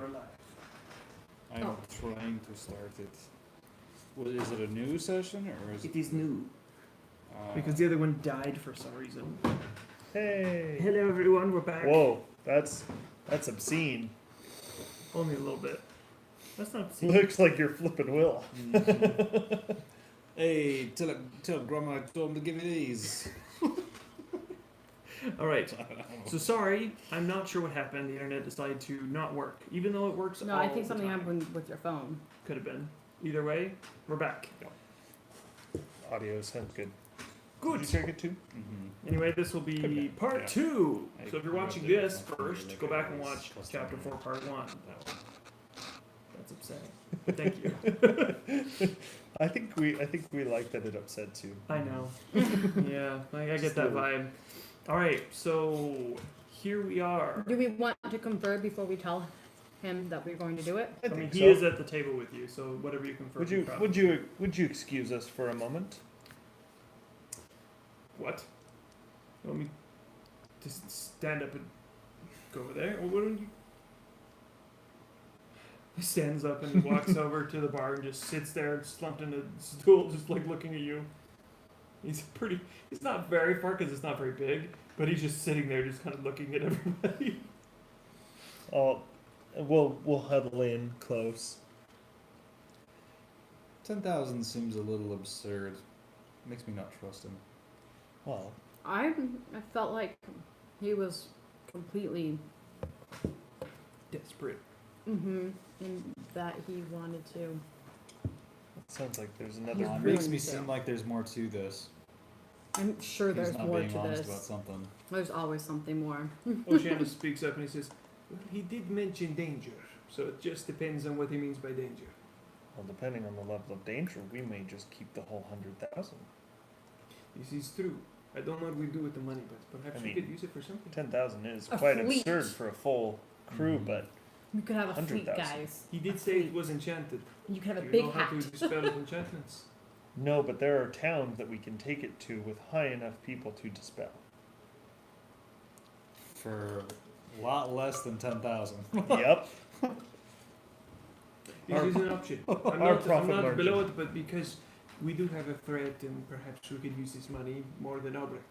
are live. I'm trying to start it. Well, is it a new session or is It is new Uh, because the other one died for some reason. Hey. Hello everyone, we're back. Whoa, that's obscene. Only a little bit. That's not obscene. Looks like you're flipping Will. Hey, tell Grandma I told him to give me these. All right. So sorry, I'm not sure what happened. The internet decided to not work, even though it works. No, all I think the something time. happened with your phone. Could have been. Either way, we're back. Audio sounds good. Good. Did you check it too? Mm-hmm. Anyway, this will Could be. be part Yeah. 2. I So if you're watching read it. this I first, think go it back and was watch custom. chapter 4, part 1. That one. That's upsetting. Thank you. I think we like that it upset you. I know. Yeah, I get that vibe. All right, so here we are. Do we want to confer before we tell him that we're going to do it? I I mean, think he so. is at the table with you, so whatever you confer. Would you excuse us for a moment? What? You want me to stand up and go over there, or what don't you? He stands up and walks over to the bar and just sits there, slumped in a stool, just like looking at you. He's not very far because it's not very big, but he's just sitting there, just kind of looking at everybody. We'll huddle in close. 10,000 seems a little absurd. Makes me not trust him. Well, I felt like he was completely Desperate. in that he wanted to. it sounds like there's another. He's It really makes me so. seem like there's more to this. I'm sure He's there's not more being to honest about this. something. There's always something more. Oceana speaks up and he says, well, he did mention danger, so it just depends on what he means by danger. Well, depending on the level of danger, we may just keep the whole 100,000. This is true. I don't know what we do with the money, but perhaps I we mean, could use it for something. 10,000 is A quite fleet. absurd for a full crew, Mhm. but You could have a fleet, 100,000. guys. He did say it was enchanted. You could have a You big know hat. how to dispel enchantments. no, but there are towns that we can take it to with high enough people to dispel. For a lot less than 10,000. Yep. This is an option. I'm our not profit margin. below it, but because we do have a threat and perhaps we could use this money more than Albrecht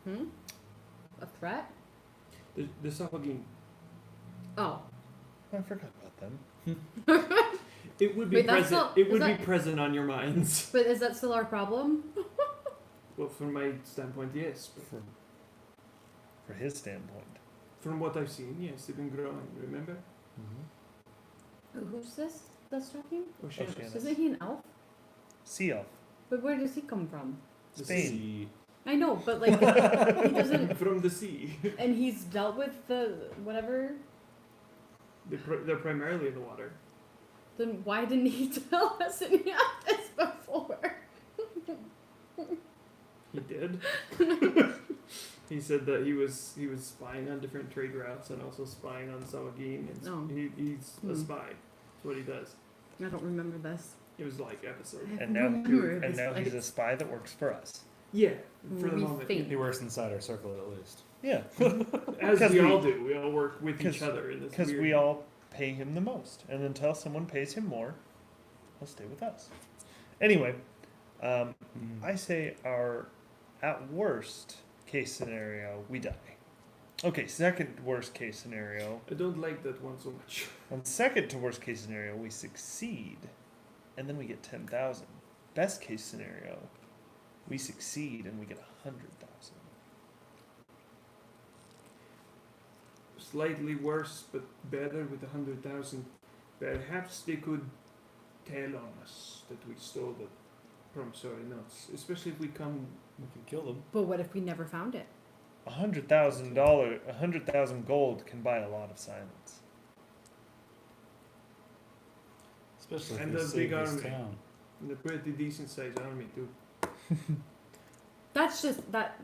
can. A threat? The Salvage. Oh. I forgot about them. It would be Wait, that's present. not- It is would be that- present on your minds. But is that still our problem? Well, from my standpoint, yes. But For his standpoint. from what I've seen, yes, they've been growing. Remember? Who's this that's talking? Oceanus. Oceanus. Isn't he an elf? Sea elf. But where does he come from? The Spain. sea. I know, but like he doesn't. From the sea. And he's dealt with the whatever. They're primarily in the water. Then why didn't he tell us any of this before? He did. He said that he was spying on different trade routes and also spying on Salagine. And Oh. he's a spy. That's what he does. I don't remember this. It was like episode. And now, Remember and this, now like, he's a spy that works for us. Yeah, for the We moment. think. He works inside our circle at least. Yeah. As Because we we- all do. We all work with each 'cause- other in this Because weird... we all pay him the most. And until someone pays him more, he'll stay with us. Anyway, I say our, at worst case scenario, we die. Okay, second worst case scenario. I don't like that one so much. On second to worst case scenario, we succeed, and then we get 10,000. Best case scenario, we succeed and we get 100,000. Slightly worse, but better with 100,000. Perhaps they could tell on us that we stole the promissory notes. Especially if we come... We could kill them. But what if we never found it? $100,000 gold can buy a lot of silence. Especially And if we a save big this army. town. And a pretty decent sized army too. That's just that.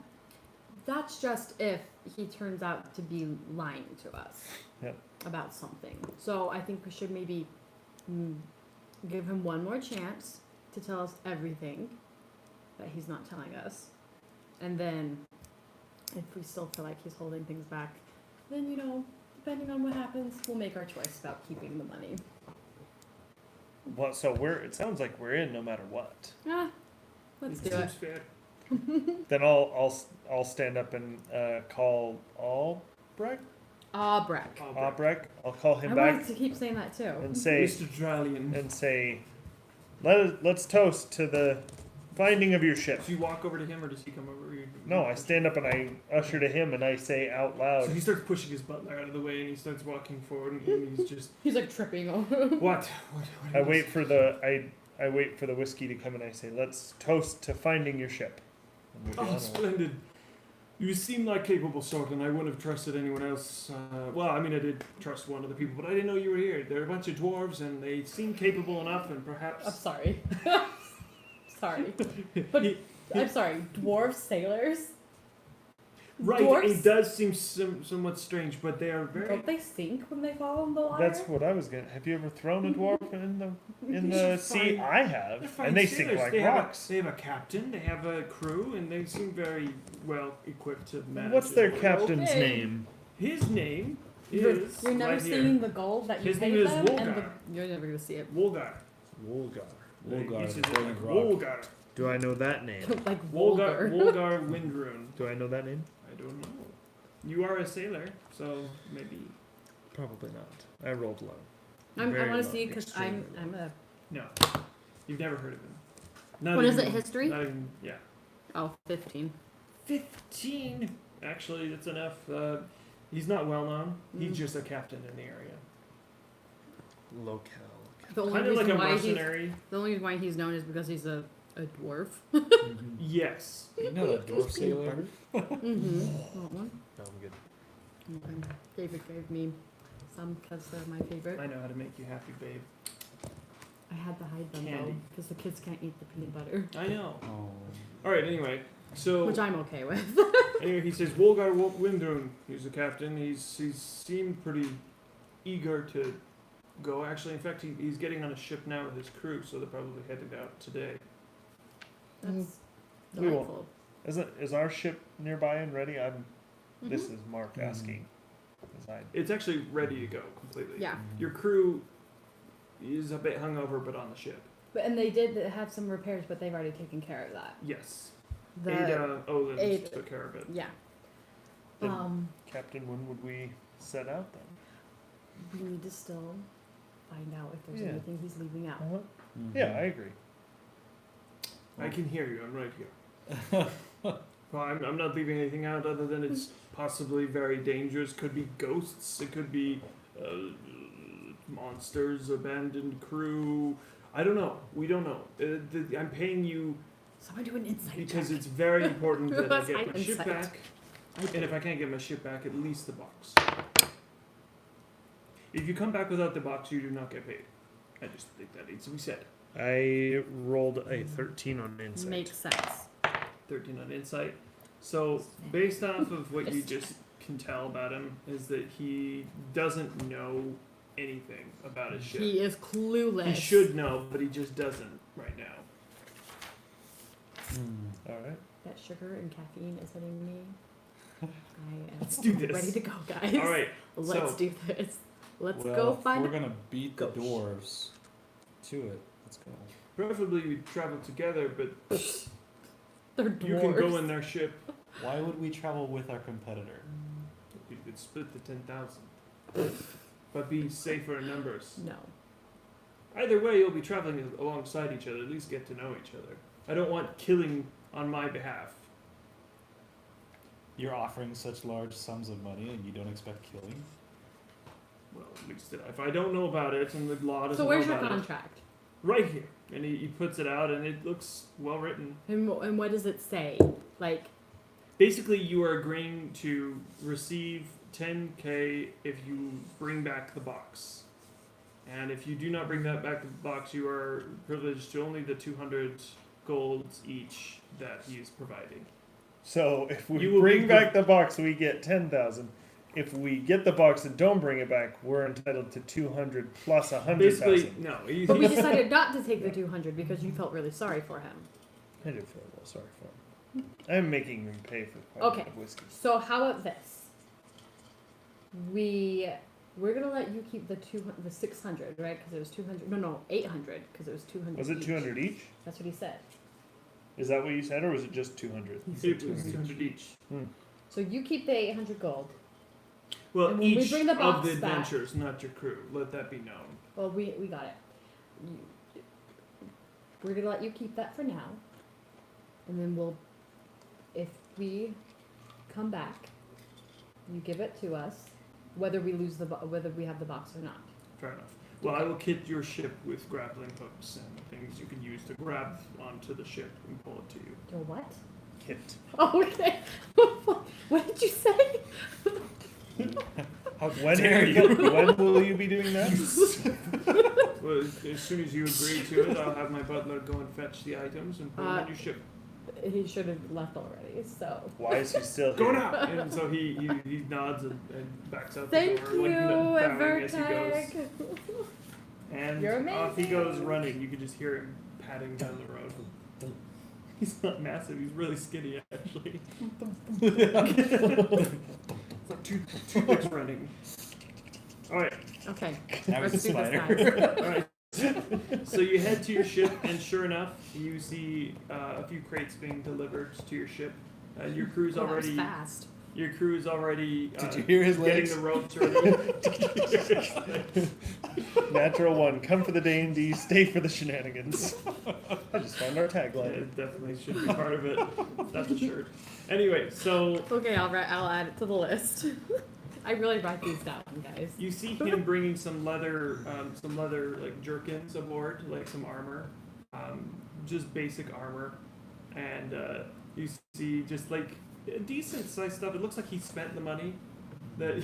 That's just if he turns out to be lying to us Yep. about something. So I think we should maybe give him one more chance to tell us everything that he's not telling us, and then if we still feel like he's holding things back, then, you know, depending on what happens, we'll make our choice about keeping the money. Well, so it sounds like we're in no matter what. Ah, let's do it. Seems fair. Then I'll stand up and call Albrecht. Breck. Albrecht. I'll call him I back wanted to keep saying that too. and say Mr. Dralian. let's toast to the finding of your ship. Do you walk over to him or does he come over? No, I stand up and I usher to him and I say out loud. So he starts pushing his butler out of the way and he starts walking forward and he's just He's like tripping over. what? I wait for the whiskey to come and I say, let's toast to finding your ship. And we go Oh, on. splendid. You seem like capable sort, and I wouldn't have trusted anyone else. Well, I mean, I did trust one of the people, but I didn't know you were here. They're a bunch of dwarves, and they seem capable enough, and perhaps... I'm sorry. Sorry. But, I'm sorry, dwarf sailors? Right, Dwarves? it does seem somewhat strange, but they are very... Don't they sink when they fall in the water? That's what I was gonna. Have you ever thrown a dwarf in They the should sea? find- I They're have, fine and they sailors. sink like they rocks. They have a captain, they have a crew, and they seem very well equipped to manage. What's their it. captain's Okay. name? His name You're is... never right seeing here. the gold that you His paid name is them, and Wolgar. you're never gonna see it. Wolgar. Wolgar. Wolgar, He says the it Golden like Rock. Wolgar. Do I know that name? Like Wolgar. vulgar. Wolgar Windrune. Do I know that name? I don't know. You are a sailor, so maybe... Probably not. I rolled low. I Very want to low, see because extremely I'm low. a. No. You've never heard of him. Not What is even- it? History? Not even, yeah. Oh, 15. 15! Actually, that's enough. He's not well known. He's Mm. just a captain in the area. Locale. The only Kind of like reason a why he's mercenary. the only reason why he's known is because he's a dwarf. Mhm. Yes. You know that dwarf sailor? Mm-hmm. Want one? No, I'm good. Okay. David gave me some because they're my favorite. I know how to make you happy, babe. I had to hide them though Candy. because the kids can't eat the peanut butter, I know. Oh. Alright, anyway. So, which I'm okay with. anyway, he says, Wolgar Windrune, he's the captain. He's seemed pretty eager to go. Actually, in fact, he's getting on a ship now with his crew, so they're probably headed out today. That's We won't. delightful. Is our ship nearby and ready? This Mhm. is Mark Mhm. asking. 'Cause I- It's actually ready to go completely. Yeah, Your crew is a bit hungover, but on the ship. but and they did have some repairs, but they've already taken care of that. Yes. The Ada Olin Ada- took care of it. yeah. Then- Captain, when would we set out then? We need to still find out if there's Yeah. anything he's leaving out. Uh-huh. Mhm. Yeah, I agree. I can hear you. I'm right here. Well, I'm not leaving anything out other than it's possibly very dangerous. Could be ghosts. It could be monsters, abandoned crew. I don't know. We don't know. I'm paying you Someone do an insight because check. it's very important that I Let's get hide my ship insight. back. And if I can't get my ship back, at least the box. If you come back without the box, you do not get paid. I just think that needs to be said. I rolled a 13 on insight. Makes sense. 13 on insight. So, based off of what you just can tell about him, is that he doesn't know anything about his ship. He is clueless. He should know, but he just doesn't right now. Mm. All right. That sugar and caffeine is hitting me. I am Let's do this. ready to go, guys. All right. Let's so- do this. Let's Well, go if find. we're gonna beat the Ghost. dwarves to it. Let's go. Preferably we travel together, but They're dwarves. you can go in their ship. Why would we travel with our competitor? You could split the 10,000. But be safer in numbers. No. Either way, you'll be traveling alongside each other. At least get to know each other. I don't want killing on my behalf. You're offering such large sums of money and you don't expect killing? Well, at least if I don't know about it and the law doesn't So where's know your about contract? it, right here, and he puts it out, and it looks well written. And what does it say? Like, Basically, you are agreeing to receive 10K if you bring back the box, and if you do not bring that back the box, you are privileged to only the 200 golds each that he is providing. So if we You will bring be back the box, we get 10,000. If we get the box and don't bring it back, we're entitled to 200 plus Basically, 100,000. no. but we decided not to take the 200 because you felt really sorry for him. I do feel a little sorry for him. I'm making him pay for quite a Okay. bit of whiskey. So how about this? we're gonna let you keep the 600, right? Because it was 200. No, 800 because it was 200. Was it each. 200 each? That's what he said. Is that what you said, or was it just 200? It was 200 each. So you keep the 800 gold. Well, And when we each bring the of box the back- adventurers, not your crew. Let that be known. Well, we got it. We're gonna let you keep that for now, and then if we come back, you give it to us, whether we whether we have the box or not. Fair enough. Well, I will kit your ship with grappling hooks and things you can use to grab onto the ship and pull it to you. Your what? Kit. Oh, okay. What did you say? How When, dare you? when will you be doing that? Well, as soon as you agree to it, I'll have my butler go and fetch the items and put them on your ship. He should have left already. So. Why is he still Go here? now! And so he nods and backs out Thank the door, you, like bowing as he goes. Vertec. And You're off he goes amazing. running. You can just hear him padding down the road. He's not massive. He's really skinny, actually. It's like two bits running. All right. Okay. Now Let's he's a do this, spider. guys. All right. So you head to your ship, and sure enough, you see a few crates being delivered to your ship. Your crew's Well, that was already. fast. Your crew's already. Did you hear his getting legs? the ropes ready. Natural one. Come for the D&D, stay for the shenanigans. I just found our Yeah, tagline. it definitely should be part of it. That's a shirt. Anyway, so Okay, I'll add it to the list. I really write these down, guys. you see him bringing some leather like jerkins aboard, like some armor, just basic armor, and you see just like decent sized stuff. It looks like he spent the money that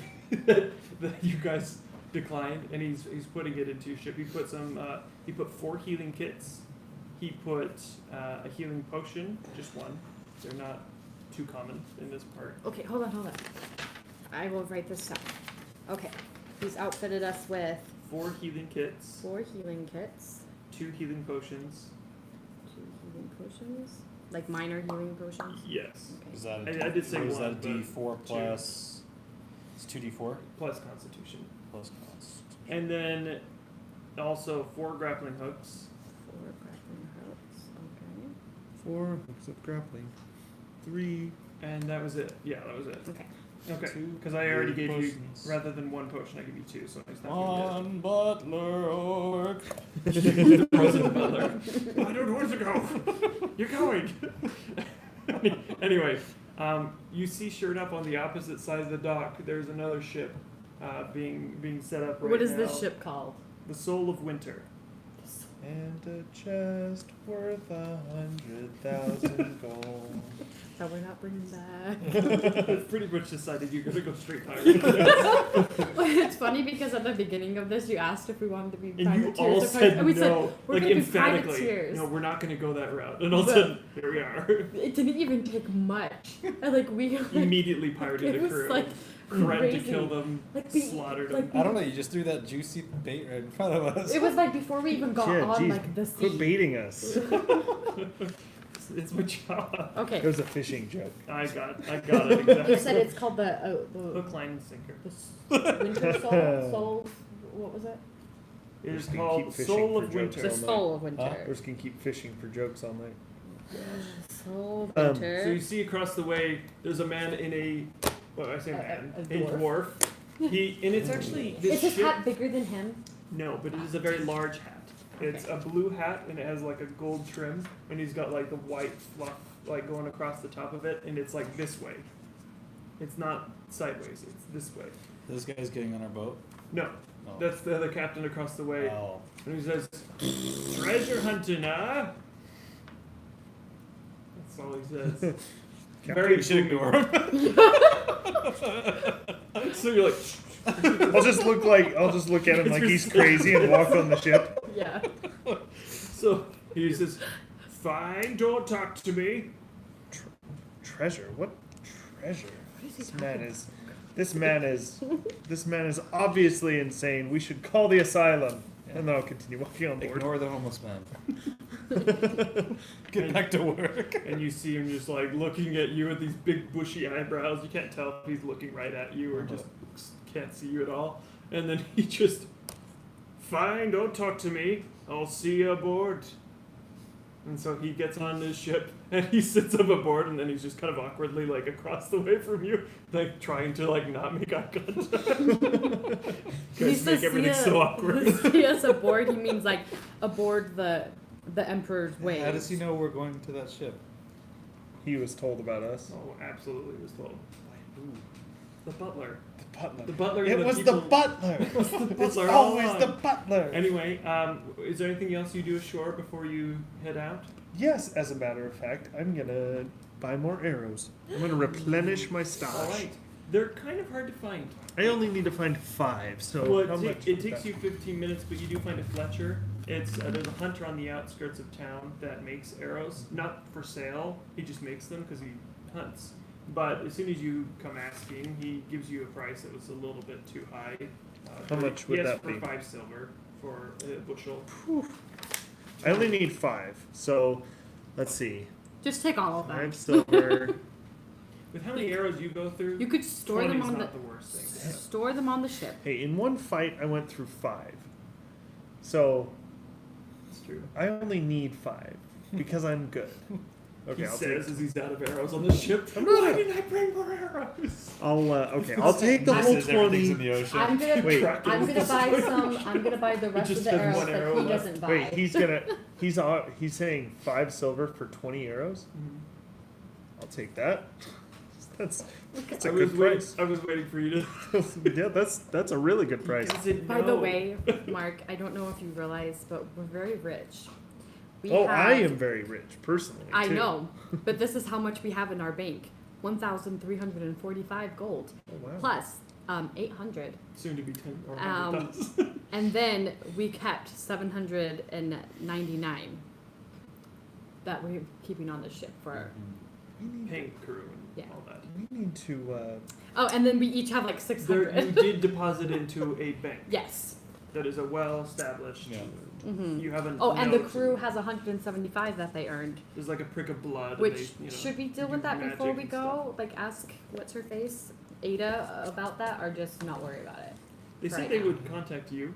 that you guys declined, and he's putting it into your ship. He put he put 4 healing kits. He put a healing potion, just one. They're not too common in this part. Okay, hold on. I will write this down. Okay, he's outfitted us with 4 healing kits, 4 healing kits, 2 healing potions. 2 healing potions, like minor healing potions. Yes. Okay. Is that I did say what is one, that a but D4 plus? It's 2D4 Plus Constitution. plus cons. And then also 4 grappling hooks. 4 grappling hooks. Okay. 4 hooks of grappling. 3. And that was it. Yeah, that was it. Okay. Okay. 2 Because I already gave potions. you, rather than 1 potion, I give you 2, so it's not One butler orc. the present butler. I don't want to go. You're going. Anyway, you see sure enough on the opposite side of the dock, there's another ship being set up right What is now. this ship called? The Soul of Winter. And a chest worth 100,000 gold. So we're not bringing back. Pretty much decided you're gonna go straight pirate. It's funny because at the beginning of this, you asked if we wanted to be And you privateers all or said and we no, said we're like gonna be emphatically. privateers. No, we're not gonna go that route. And all of a But- sudden, here we are. It didn't even take much. And like we like, Immediately pirated it a was crew. like Ran to crazy. kill them, Like the- slaughtered like them. I don't know. You just threw that juicy bait right in front of us. it was like before we even got Yeah, on geez, like the Quit sea. baiting us. It's my job. It Okay. was a fishing joke. I got it exactly. You said it's called the Hook, line, and sinker. Winter Soul. What was it? It is Just gonna called keep fishing Soul for of jokes Winter. The all Soul of Winter. We're just gonna keep fishing for jokes all night. Soul of Um, Winter. So you see across the way, there's a man in a, well, I say man, a a dwarf. dwarf. And it's actually this Is his ship. hat bigger than him? No, but it is a very large hat. It's a blue hat and it has like a gold trim, and he's got like the white fluff like going across the top of it, and it's like this way. It's not sideways. It's this way. This guy's getting on our boat. No, Oh. that's the other captain across the way, Oh. and he says, "Treasure hunting, huh?" That's all he says. Very You should ignore him. So you're like, I'll just look at him like he's crazy and walk on the ship. Yeah. so he says, "Fine, don't talk to me." Treasure? What treasure? What is he This man is obviously insane. We should call the asylum. And then I'll continue walking on board. Ignore the homeless man. Get back to work. And you see him just like looking at you with these big bushy eyebrows. You can't tell if he's looking right at you or just can't see you at all. And then he just, fine, don't talk to me. I'll see you aboard. And so he gets on his ship and he sits up aboard, and then he's just kind of awkwardly like across the way from you, like trying to like not make eye contact. Guys make everything so awkward. See us aboard. He means like aboard the Emperor's waves. How does he know we're going to that ship? He was told about us. Oh, absolutely was told. Ooh. The butler. The butler. The butler. It and was people- the butler. It was the It's butler all always along. the butler. Anyway, is there anything else you do ashore before you head out? Yes, as a matter of fact, I'm gonna buy more arrows. I'm gonna replenish my stash. All right. They're kind of hard to find. I only need to find 5, so Well, how much it would takes that- you 15 minutes, but you do find a Fletcher. It's there's a hunter on the outskirts of town that makes arrows, not for sale. He just makes them because he hunts. But as soon as you come asking, he gives you a price that was a little bit too high. How much would that for be? 5 silver for a bushel. I only need 5, so let's see. Just take all of them. 5 silver. With how many arrows you go through, You could store 20 them is on not the worst thing. to have. store them on the ship. Hey, in one fight, I went through 5. So It's true. I only need 5 because I'm good. Okay, He I'll says take. as he's out of arrows on the ship. I'm Why good. didn't I bring more arrows? I'll take the whole Everything's in 20. the ocean. I'm gonna Wait. I'm gonna buy some. I'm gonna buy the rest just of the has arrows one that arrow he left. doesn't buy. Wait, he's saying 5 silver for 20 arrows. I'll take that. That's a good price. I was waiting for you to. Yeah, that's a really good price. By the way, Mark, I don't know if you realize, but we're very rich. We Oh, have, I am very rich personally. I too. know, but this is how much we have in our bank: 1,345 gold Oh, wow. plus 800, Soon to be 10 or Um, and then we kept 799 that we're keeping on the ship for. paying crew and Yeah. all that. We need to. Oh, and then we each have like There, 600. you did deposit into a bank Yes. that is a well-established. Yeah. hmm You haven't. Oh, and the crew has 175 that they earned. There's like a prick of blood. Which and they, should we deal do with that magic before we and go? Like ask what's her face, Ada, about that, or just not worry about it? They said right they now. would contact you.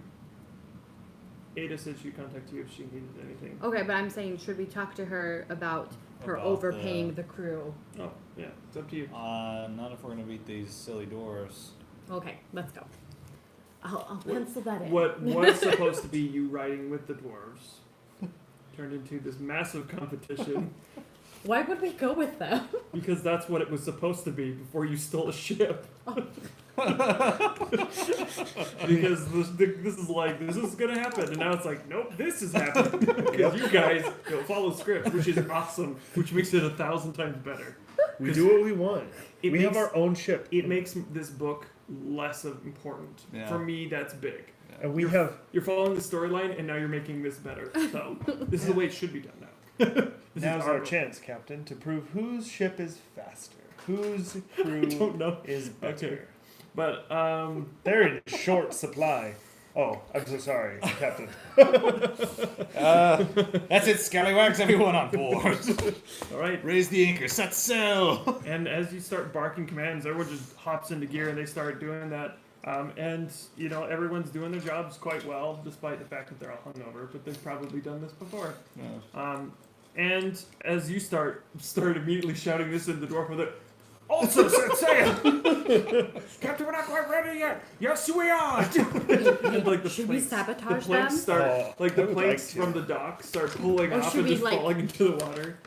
Ada said she'd contact you if she needed anything. Okay, but I'm saying should we talk to her about her About overpaying the crew? Oh, yeah, it's up to you. Not if we're gonna beat these silly dwarves. Okay, let's go. I'll pencil that in. What was supposed to be you riding with the dwarves turned into this massive competition Why would we go with them? because that's what it was supposed to be before you stole a ship. Because this is gonna happen, and now it's like, nope, this is happening because you guys follow script, which is awesome, which makes it 1,000 times better. We do what we want. It We makes, have our own ship. It makes this book less of important. Yeah. For me, that's big. And we have. You're following the storyline, and now you're making this better. So this is the way it should be done now. This Now's is our book. chance, Captain, to prove whose ship is faster, whose I crew don't know, is better. Okay. but They're in short supply. Oh, I'm so sorry, Captain. That's it, scallywags, everyone on board. all right. Raise the anchor, set sail. And as you start barking commands, everyone just hops into gear and they start doing that. And you know everyone's doing their jobs quite well, despite the fact that they're all hungover. But they've probably done this before. And as you start immediately shouting this in the dwarf with it. Also set sail, Captain. We're not quite ready yet. Yes, we are. And, like, the Should we planks- sabotage The planks them? start like I the would planks like to. from the dock start pulling Or off should and we, just like- falling into the water.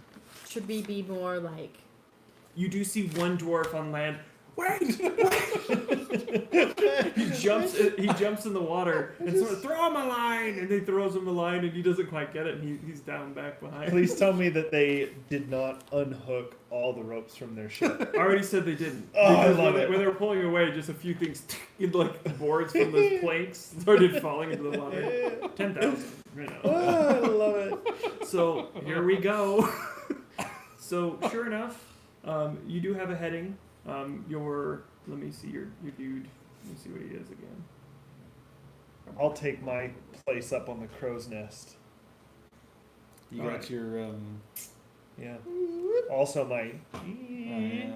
Should we be more like? You do see one dwarf on land. Wait! he jumps in the water and sort of throw him a line, and he throws him a line, and he doesn't quite get it, and he's down back behind. Please tell me that they did not unhook all the ropes from their ship. I already said they didn't. Oh, I Because love when it. When they were pulling away, just a few things, like the boards from the planks, started falling into the water. 10,000, you know. Oh, I love it. So here we go. So sure enough, you do have a heading. Let me see your dude. Let me see what he is again. I'll take my place up on the crow's nest. You All got right. your Yeah. Also my. oh, yeah.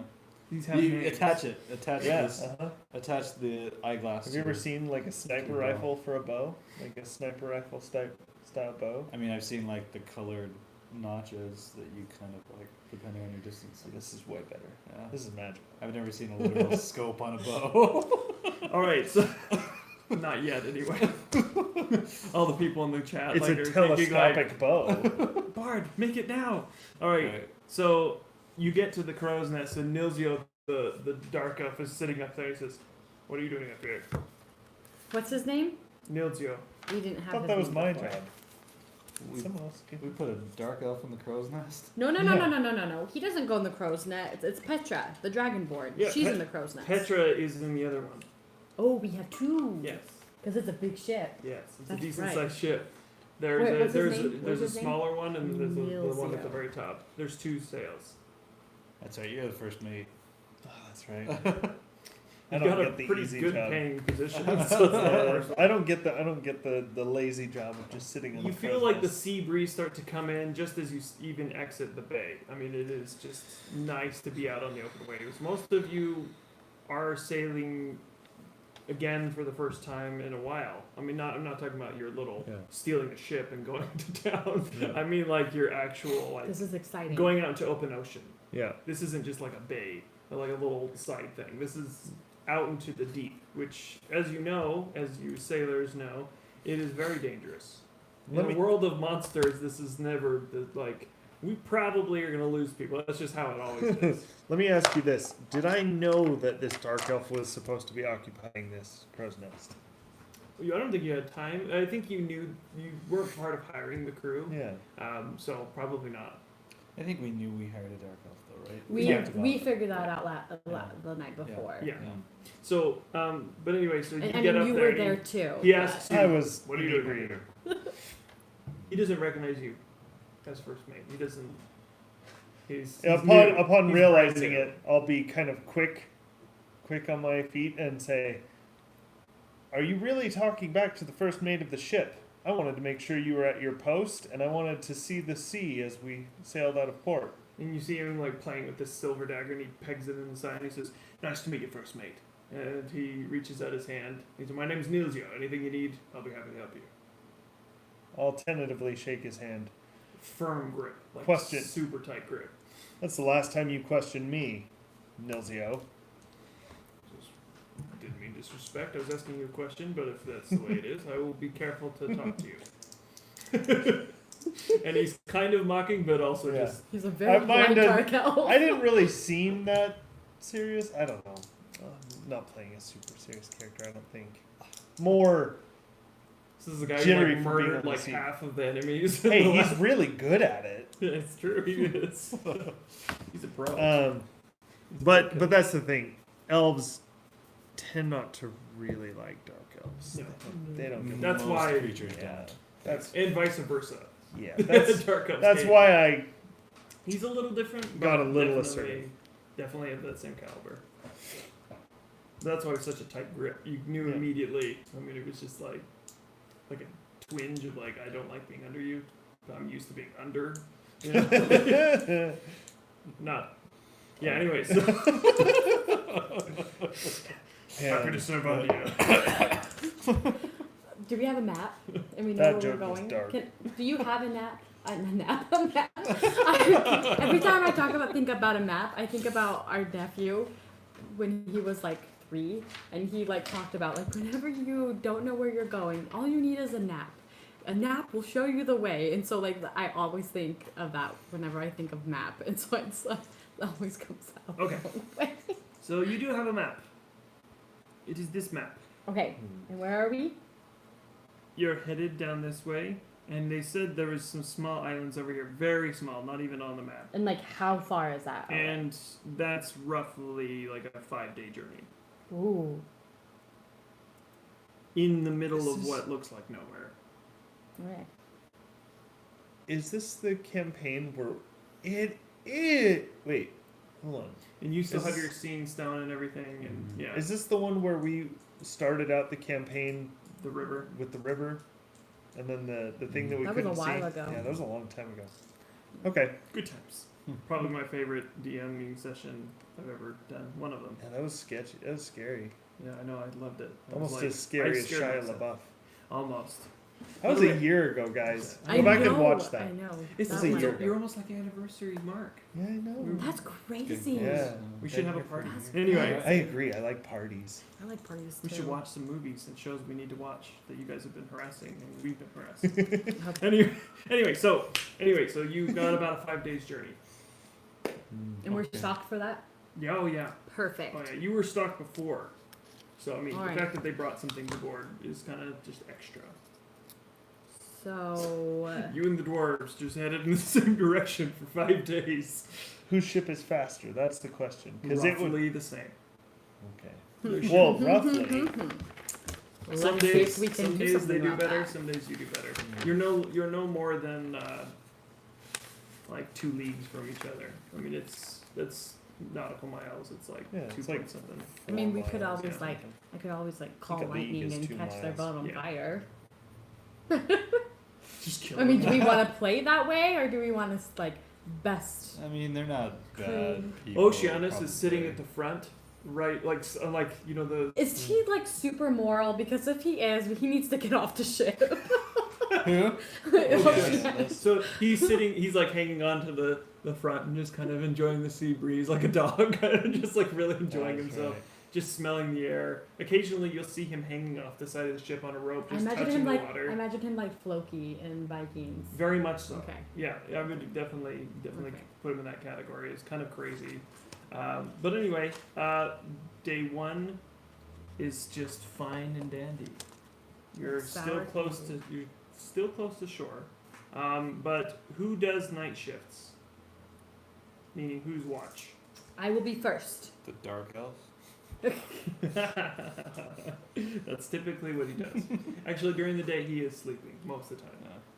These have You names. attach it. Attach Yeah. this. Attach the eyeglass. Have you to ever the- seen like a sniper bow. rifle for a bow? Like a sniper rifle style bow? I mean, I've seen like the colored notches that you kind of like, depending on your distance. So this is way better. Yeah. This is magical. I've never seen a literal scope on a bow. All right, so not yet anyway. All the people in the chat It's like a are thinking like, telescopic bow. Bard, make it now. All right, Right. so you get to the crow's nest, and Nilzio, the dark elf, is sitting up there. He says, "What are you doing up here?" What's his name? Nilzio. We didn't I have thought his that was name my before. job. We, Someone else can. we put a dark elf in the crow's nest. No. Yeah. He doesn't go in the crow's nest. It's Petra, the dragonborn. Yeah, She's in the crow's nest. Petra is in the other one. Oh, we have two. Yes, Because it's a big ship. yes, it's That's a decent right. sized ship. There's Wait, a what's his there's a, name? there's a What's his name? smaller one, and there's the one at the Nilzio. very top. There's two sails. That's right. You're the first mate. Oh, that's right. I You've don't got a get the pretty easy good job. paying position. So it's not hard. I don't get the lazy job of just sitting on You the feel crow's like the nest. sea breeze start to come in just as you even exit the bay. I mean, it is just nice to be out on the open waves. Most of you are sailing again for the first time in a while. I mean, I'm not talking about your little Yeah. stealing a ship and going to town. Yeah. I mean, like your actual like This is exciting. going out into open ocean. Yeah. This isn't just like a bay or like a little side thing. This is out into the deep, which, as you know, as you sailors know, it is very dangerous. Let In me- a world of monsters, this is never the, like, we probably are going to lose people. That's just how it always is. Let me ask you this: did I know that this dark elf was supposed to be occupying this crow's nest? I don't think you had time. I think you knew you were part of hiring the crew. Yeah. So probably not. I think we knew we hired a dark elf, though, right? We Yeah. figured that out the night before. Yeah. So, but anyway, so you And, get and up you there. were and there too. He asks but- you, I was. "What are you doing inebriated. here?" He doesn't recognize you as first mate. He doesn't. He's Upon new. He's realizing brand new. it, I'll be kind of quick on my feet and say, "Are you really talking back to the first mate of the ship? I wanted to make sure you were at your post, and I wanted to see the sea as we sailed out of port." And you see him like playing with this silver dagger, and he pegs it in the side. And he says, "Nice to meet you, first mate." And he reaches out his hand. He says, "My name's Nilzio. Anything you need, I'll be happy to help you." I'll tentatively shake his hand. Firm grip, like Question. super tight grip. That's the last time you questioned me, Nilzio. Just didn't mean disrespect. I was asking you a question, but if that's the way it is, I will be careful to talk to you. And he's kind of mocking, but also Yeah. just He's a very Mine blind doesn't- dark elf. I didn't really seem that serious. I don't know. I'm not playing a super serious character, I don't think. More, this is the guy who Jittery like for being murdered on the like sea. half of the enemies. hey, he's really good at it. It's true. He is. He's a pro. But that's the thing. Elves tend not to really like dark elves. No. They don't get That's Most why- creatures Yeah. don't. That's And vice versa. yeah. That's Dark Elves that's hate. why I He's a little different. Got but a little definitely- assertive. Definitely of that same caliber. That's why it's such a tight grip. You knew Yeah. immediately. I mean, it was just like a twinge of like, I don't like being under you. But I'm used to being under. You know? Not. Yeah. Anyway, so happy to serve on you. Do we have a map? And we know That where joke we're was going? dark. Do you have a map? A map. Every time I think about a map, I think about our nephew when he was like 3, and he like talked about like whenever you don't know where you're going, all you need is a nap. A nap will show you the way, and so like I always think of that whenever I think of map, and so it's it always comes out. Okay. the wrong way. So you do have a map. It is this map. Okay, and where are we? You're headed down this way, and they said there was some small islands over here, very small, not even on the map. And like how far is that? away? And that's roughly like a 5-day journey. Ooh. In the middle This of is- what looks like nowhere. Okay. Is this the campaign where wait, hold on. And you still Is have this- your scenes down and everything, and yeah, Is this the one where we started out the campaign the river. with the river? And then the thing that we That was a couldn't see? while ago. Yeah, that was a long time ago. Okay. Good times. Probably my favorite DMing session I've ever done. One of them. Yeah, that was sketchy. That was scary. Yeah, I know. I loved it. I was Almost like- as scary I as scared Shia myself. LaBeouf. Almost. That was By the a way- year ago, guys. I Go back know, and watch that. I know. It's That That a one. year ago. You're almost like anniversary mark. Yeah, I know. That's crazy. Yeah. We should have a Thank you party. for- Anyway, I agree. I like parties. I like parties too. we should watch some movies and shows we need to watch that you guys have been harassing and we've been harassed. anyway, so you got about a 5 days journey. And we're Okay. stocked for that? Yeah, oh yeah. Perfect. Oh yeah, you were stocked before. So I mean, All the right. fact that they brought something to board is kind of just extra. So, You and the dwarves just headed in the same direction for 5 days. Whose ship is faster? That's the question. Because it would. Roughly the same. Okay. Well, roughly. Some let's see if days, we can some do days something they do about better. that. Some days you do better. Mm. You're no more than like 2 leagues from each other. I mean, that's nautical miles. It's like Yeah, 2 it's like point something. I mean, we 4 could miles, always, yeah. like, I could always like call a league lightning is and 2 catch their miles. boat on Yeah. fire. Just kill I mean, do them. we want to play that way or do we want to like best? I mean, they're not bad Clean. people. Oceanus is sitting probably. at the front, right? Like you know the. Is he like super moral? Because if he is, he needs to get off the ship. Who? Yeah. So he's sitting. He's like hanging on to the front and just kind of enjoying the sea breeze like a dog, kind of just like really enjoying That's himself. right. Just smelling the air. Occasionally, you'll see him hanging off the side of the ship on a rope, I just imagine touching him the like water. I imagine him like Floki in Vikings. Very much so. Okay. Yeah, I would definitely Okay. put him in that category. It's kind of crazy. But anyway, day 1 is just fine and dandy. You're Sour still close to shore. But who does night shifts? Meaning who's watch? I will be first. The Dark Elves? That's typically what he does. Actually, during the day, he is sleeping most of the time.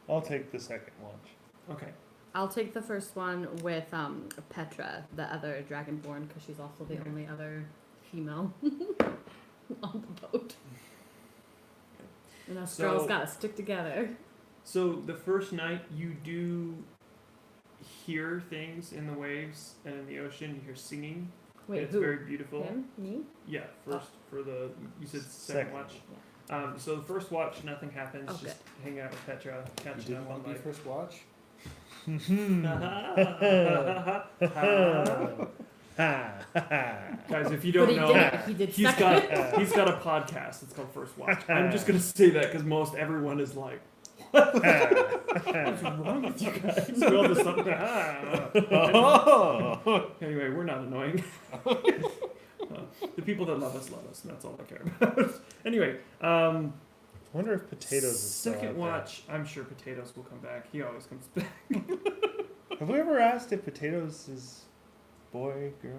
I'll take the second watch. Okay. I'll take the first one with Petra, the other dragonborn, because she's also the Okay. only other female on the boat. And us So- girls gotta stick together. So the first night, you do hear things in the waves and in the ocean. You hear singing. Wait, It's who? very beautiful. Him? Me? Yeah, first for the you said second Second. watch. So the first watch, nothing happens. Oh, Just hang out with Petra, You catching didn't up want on to be life. first watch? Guys, if you But don't he know, did it. He did he's second. got he's got a podcast. It's called First Watch. I'm just gonna say that because most everyone is like, "What's wrong with you guys?" We all just Anyway, we're not annoying. The people that love us, and that's all I care about. Anyway, I wonder if potatoes is still second out there. watch. I'm sure Potatoes will come back. He always comes back. Have we ever asked if potatoes is boy, girl?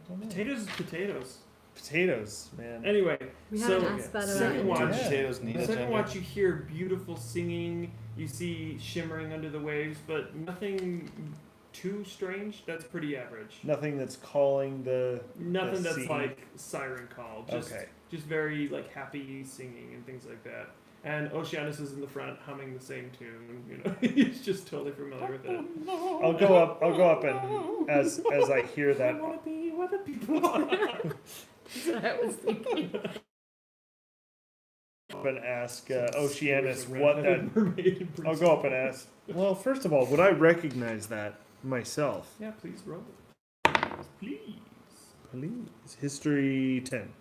I don't know. Potatoes is potatoes. Potatoes, man. Anyway, We so haven't asked that at second all. watch. Yeah. Potatoes need a Second gender. watch, you hear beautiful singing. You see shimmering under the waves, but nothing too strange. That's pretty average. Nothing that's calling the. Nothing that's sea. like siren call. Just Okay. just very like happy singing and things like that. And Oceanus is in the front humming the same tune. You know, he's just totally familiar with it. I'll go up, and as I hear that, I want to be where the people are. That's what I was thinking. up and ask Oceanus Like what Red-Headed that. Mermaid and I'll go up and ask. Well, first of all, would I recognize that myself? Yeah, please roll it. Please. Please. History 10.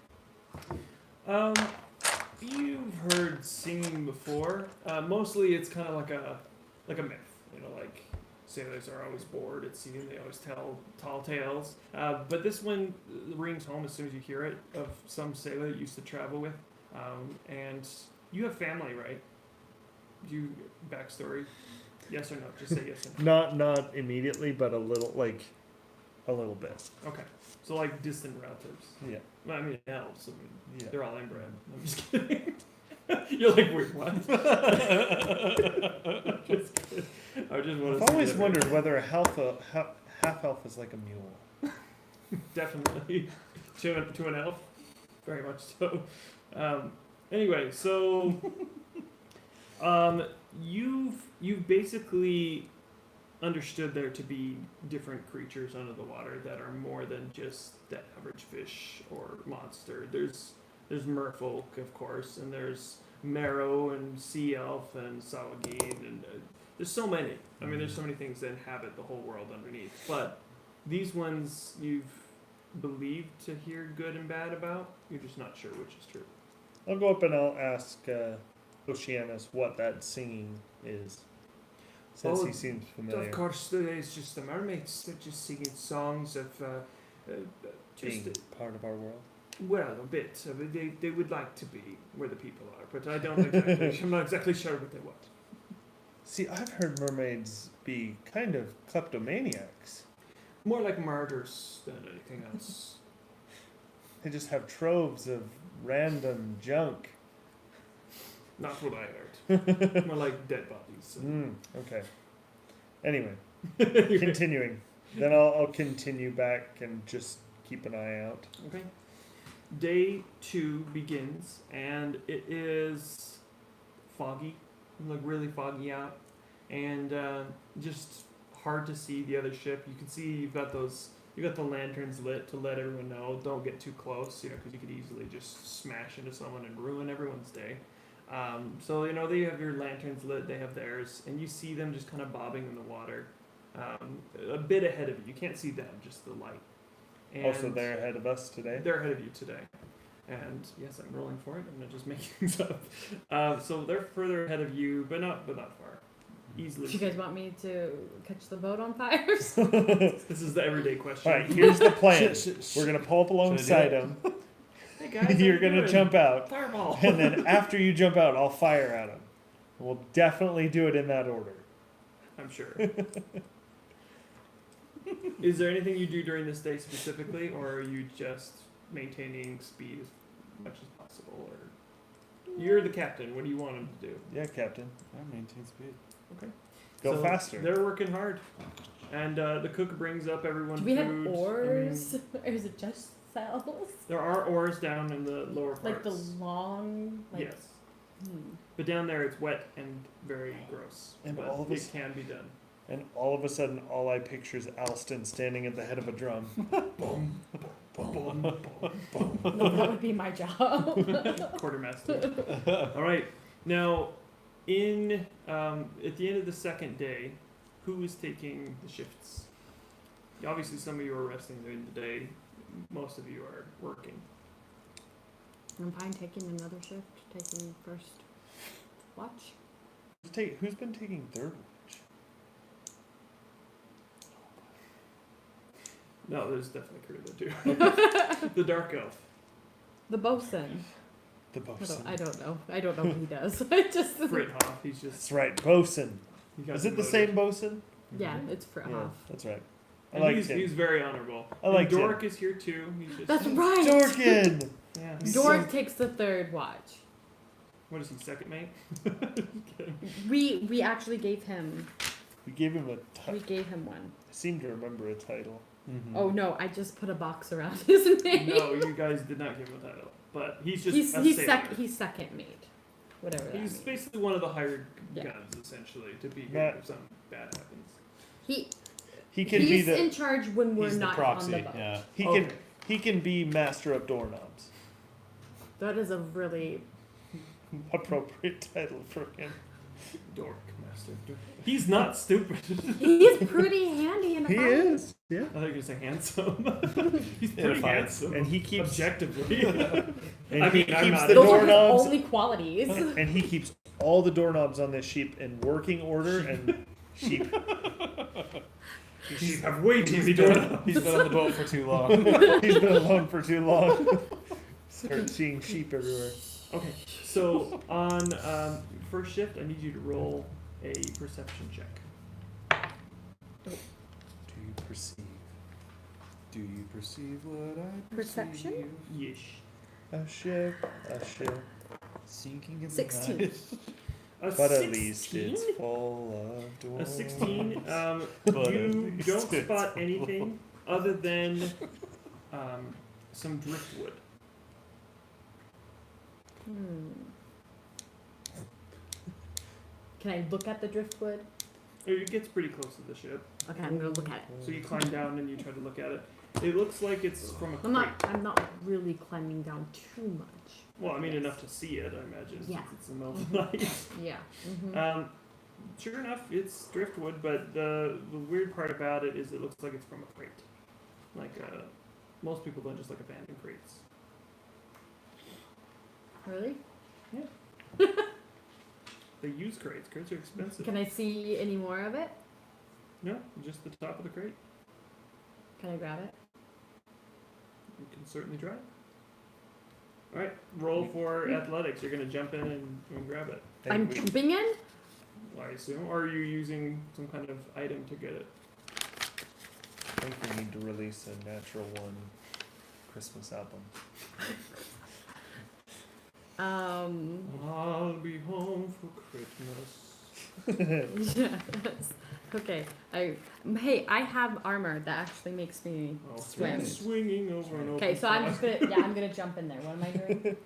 You've heard singing before. Mostly, it's kind of like a myth. You know, like sailors are always bored at sea and they always tell tall tales. But this one rings home as soon as you hear it of some sailor you used to travel with. And you have family, right? Do you backstory? Yes or no? Just say yes or no. Not immediately, but a little bit. Okay. So like distant relatives. Yeah. Well, I mean elves. I mean, Yeah. they're all inbred. I'm just kidding. You're like, wait, what? Just kidding. I just want I've always wondered whether a half elf is like a mule. Definitely. to an elf. Very much so. Anyway, so you've basically understood there to be different creatures under the water that are more than just the average fish or monster. There's merfolk, of course, and there's marrow and sea elf and salagine, and there's so many. I mean, there's so many things that inhabit the whole world underneath. But these ones you've believed to hear good and bad about. You're just not sure which is true. I'll go up and I'll ask Oceanus what that singing is, since he seems familiar. Of course, it's just the mermaids. They're just singing songs of Being part of our world. well, a bit. They would like to be where the people are, but I don't exactly. I'm not exactly sure what they want. See, I've heard mermaids be kind of kleptomaniacs. More like murders than anything else. They just have troves of random junk. Not what I heard. More like dead bodies. Okay. Anyway, continuing. Then I'll continue back and just keep an eye out. Okay. Day 2 begins, and it is foggy, like really foggy out, and just hard to see the other ship. You can see you've got the lanterns lit to let everyone know don't get too close, because you could easily just smash into someone and ruin everyone's day. So they have your lanterns lit, they have theirs, and you see them just kind of bobbing in the water, a bit ahead of you. You can't see them, just the light. And Also, they're ahead of us today. they're ahead of you today. And yes, I'm rolling for it. I'm not just making things up. So they're further ahead of you, but not far. Easily. Do you guys want me to catch the boat on fire? This is the everyday question. All right, here's the plan. We're going to pull up alongside do them. Hey guys, You're going to jump out. Fireball. And then after you jump out, I'll fire at them. We'll definitely do it in that order. I'm sure. Is there anything you do during this day specifically, or are you just maintaining speed as much as possible? Or you're the captain. What do you want him to do? Yeah, Captain. I maintain speed. Go So faster. They're working hard, and the cook brings up everyone. Do we have food. oars? Or is it just sails? There are oars down in the lower parts. Like the long. Yes, but down there it's wet and very gross. And but all of it us- can be done. And all of a sudden, all I picture is Alston standing at the head of a drum. Boom, boom, boom. No, that would be my job. Quartermaster. All right. Now, in at the end of the second day, who is taking the shifts? Obviously, some of you are resting during the day. Most of you are working. I'm fine taking another shift, taking first watch. Who's been taking third watch? No, there's definitely crew that do. The dark elf. The bosun. The bosun. I don't know. I don't know what he does. I just. Frithoff. He's just. That's right, bosun. he got Is it the demoted. same bosun? Yeah, it's Frithoff. Yeah, that's right. I And like he's, him. he's very honorable. I like and Dork is here too. He's just. That's right. Dorkin! Yeah. Dork takes the third watch. What is he? Second mate. We actually gave him We gave him a we title. gave him one. I seem to remember a title. Mm-hmm. Oh no, I just put a box around his name. No, you guys did not give him a title, but he's just he's a he's sailor. he's second mate. Whatever that He's means. basically one of the hired Yeah. guns, essentially, to be here Matt- if something bad happens. He can be He's the in charge when we're He's the not proxy. on the boat. Yeah. he can be master of doorknobs. That is a really Appropriate title for him. Dork, master. Dork. He's not stupid. he's pretty handy in a He fight. is. Yeah. I thought you were gonna say handsome. He's pretty fine. handsome. And he keeps objectively. and I he mean, I'm keeps not- the Those are his doorknobs only qualities. and he keeps all the doorknobs on this sheep in working order and sheep. You have way too many He's been, doorknobs. he's been on the boat for too long. He's been alone for too long. Start seeing sheep everywhere. Okay, so on first shift, I need you to roll a perception check. Do you perceive? Do you perceive what I Perception? perceive? Yeesh. A ship, a ship. Sinking in 16. the night. A But 16? at least it's full of doors. A 16. But at You least don't it's spot full. anything other than some driftwood. Can I look at the driftwood? It gets pretty close to the ship. Okay, I'm gonna look at it. So you climb down and you try to look at it. It looks like it's from a I'm crate. not really climbing down too much. Well, I mean enough to see it, I imagine, Yeah. since it's in the middle of the night. Yeah. Sure enough, it's driftwood, but the weird part about it is it looks like it's from a crate. Like, most people don't just like abandoned crates. Really? They use crates. Crates are expensive. Can I see any more of it? No, just the top of the crate. Can I grab it? You can certainly try. Alright, roll for athletics. You're going to jump in and grab it. I'm jumping in? I assume. Or are you using some kind of item to get it? I think we need to release a Natural One Christmas album. I'll be home for Christmas. Yes. Okay. I have armor that actually makes me swim. Swinging over an open Okay, so I'm just I'm gonna jump in there. What am I doing?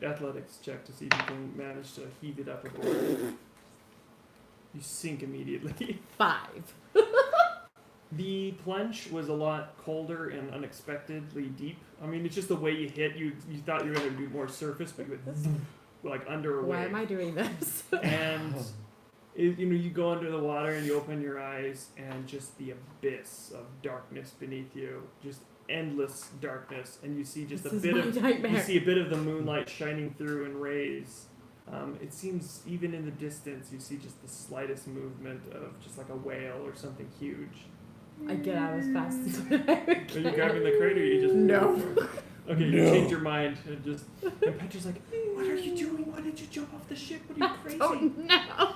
athletics check to see if you can manage to heave it up aboard. You sink immediately. 5. The plunge was a lot colder and unexpectedly deep. I mean, it's just the way you hit. You thought you were going to do more surface, but you went like under a wave. Why am I doing this? And you go under the water and you open your eyes, and just the abyss of darkness beneath you, just endless darkness, and you see just This a is bit my of nightmare. you see a bit of the moonlight shining through in rays. It seems even in the distance you see just the slightest movement of just like a whale or something huge. I get out as fast as I Are you grabbing the crate or you just No. Okay, you change your mind and Petra's like, what are you doing? Why did you jump off the ship? What are you crazy? Oh no!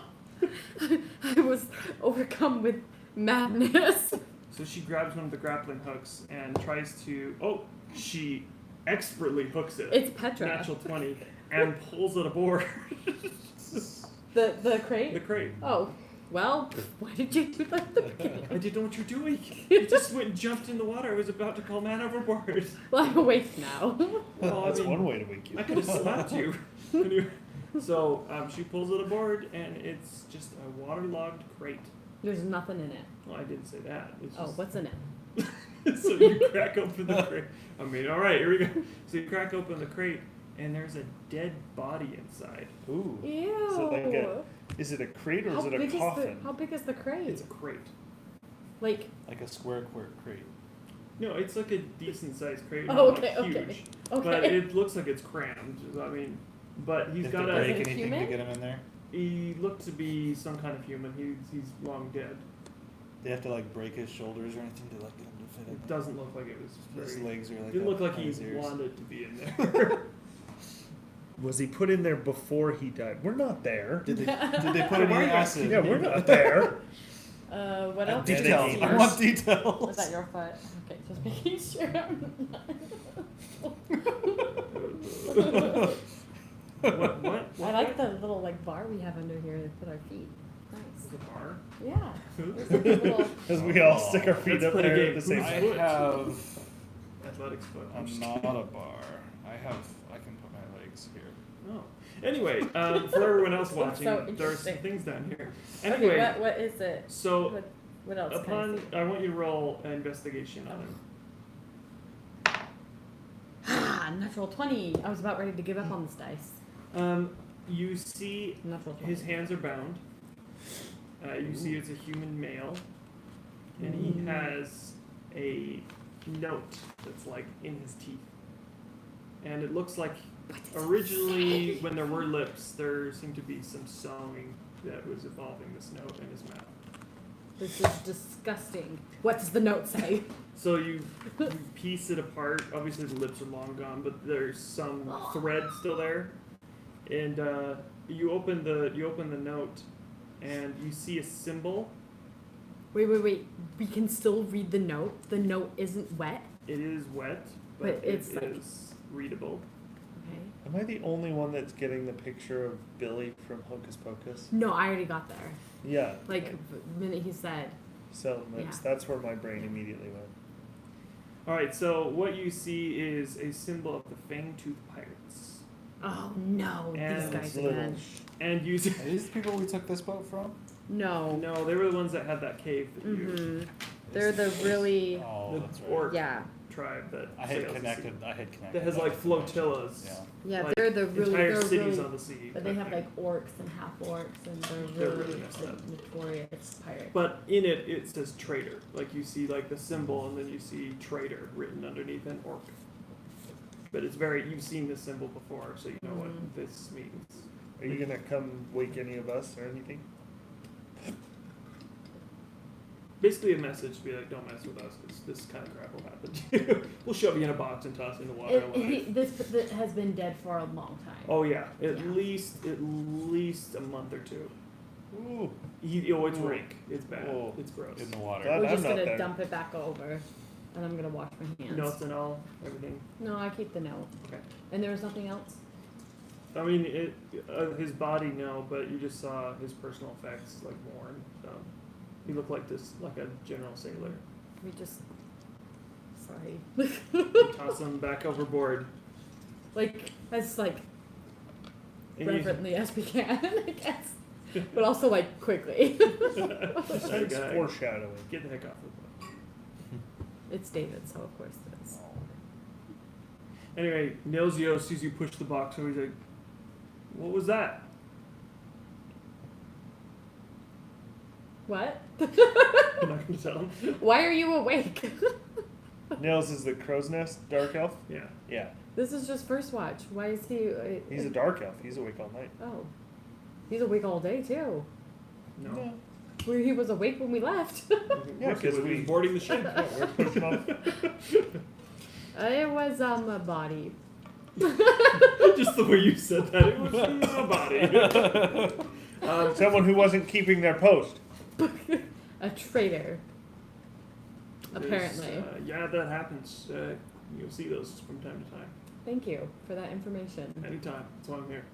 I was overcome with madness. So she grabs one of the grappling hooks and tries to. Oh, she expertly hooks it. It's Petra. Natural 20 and pulls it aboard. The crate? The crate. Oh. Well, why did you do that at the beginning? I didn't know what you're doing. You just went and jumped in the water. I was about to call man overboard. Well, I'm awake now. Well, That's one way to wake you I could have slapped you. So she pulls it aboard, and it's just a waterlogged crate. There's nothing in it. Well, I didn't say that. It's Oh, just, what's in it? so you crack open the crate. I mean, all right, here we go. So you crack open the crate, and there's a dead body inside. Ooh. Ew. So like is it a crate or is it a coffin? How big is the crate? It's a crate. Like. Like a square crate. No, it's like a decent sized crate. Oh, not okay, huge, okay. But Okay. it looks like it's crammed. I mean, but he's Did got they a. break Is it anything human? to get him in there? He looked to be some kind of human. He's long dead. They have to like break his shoulders or anything to like get him to fit in. It doesn't look like it was His very. legs are like. Didn't up look like on he his ears. wanted to be in there. Was he put in there before he died? We're not there. Did they put any acid? Yeah, we're not there. What else? Detail. is I yours? want details. Was that your foot? Okay, just making sure. What? I like the little like bar we have under here to put our feet. Nice. The bar. Yeah. There's like a little. As we all stick our feet Let's up play a there game. at the same Who's I time. foot? have. Athletics foot. I'm not a bar. I can put my legs here. Oh. Anyway, for everyone else watching, So there are some interesting. things down here. Okay, Anyway, what is it? so What else? upon, Can I want you to roll an investigation on him. I see? Natural 20. I was about ready to give up on this dice. You see Natural 20. his hands are bound. You see it's a human male, and he has a note that's like in his teeth. And it looks like originally, when there were lips, there seemed to be some sewing that was evolving this note in his mouth. This is disgusting. What does the note say? So you piece it apart. Obviously, the lips are long gone, but there's some thread still there. And you open the note, and you see a symbol. Wait. We can still read the note. The note isn't wet. It is wet, But it it's like- is readable. Okay. Am I the only one that's getting the picture of Billy from Hocus Pocus? No, I already got there. Yeah. Like the minute he said. So Yeah. that's where my brain immediately went. All right. So what you see is a symbol of the Fangtooth Pirates, Oh no, And these guys little again. and you see, Are these the people we took this boat from? No. No, they were the ones that had that cave that you. Mm-hmm. They're the really. Oh, The that's right. orc Yeah. tribe that I had sails the connected. sea. I had connected. That has that like information. flotillas. Yeah. Yeah, Like, they're the really. Entire They're cities really. on the sea. But they have type like thing. orcs and half orcs, and They're they're really really messed like, up. notorious pirates. But in it says trader. Like you see like the symbol, and then you see trader written underneath an orc. But it's very. You've seen this symbol before, so you know what Mhm. this means. Are you gonna come wake any of us or anything? Basically, a message to be like, don't mess with us, because this kind of crap will happen to you. We'll shove you in a box and toss you in the water alive. This has been dead for a long time. Oh yeah, at Yeah. least a month or two. Ooh. It's Ooh. rank. It's bad. Ooh. It's gross. In the water. Glad We're I'm just not gonna there. dump it back over, and I'm gonna wash my hands. Notes and all, everything. No, I keep the note. Okay. And there was nothing else. I mean, his body, no, but you just saw his personal effects, like worn. He looked like a general sailor. We just. Sorry. Toss him back overboard. Like as like And you- reverently as we can, I guess. But also like quickly. That's guy. foreshadowing. Get the heck off the boat. It's David, so of course it is. Anyway, Nilzio sees you push the box, so he's like, "What was that?" What? I'm not gonna tell him. Why are you awake? Nils is the crow's nest dark elf? Yeah. Yeah. This is just first watch. Why is he? He's a dark elf. He's awake all night. Oh, he's awake all day too. No. Where he was awake when we left. Yeah, because 'cause we we- boarding the ship. Yeah, we're pushing off. It was a body. Just the way you said that, it was a body. Someone who wasn't keeping their post. A traitor. There's, Apparently. yeah, that happens. You'll see those from time to time. Thank you for that information. Anytime. That's why I'm here.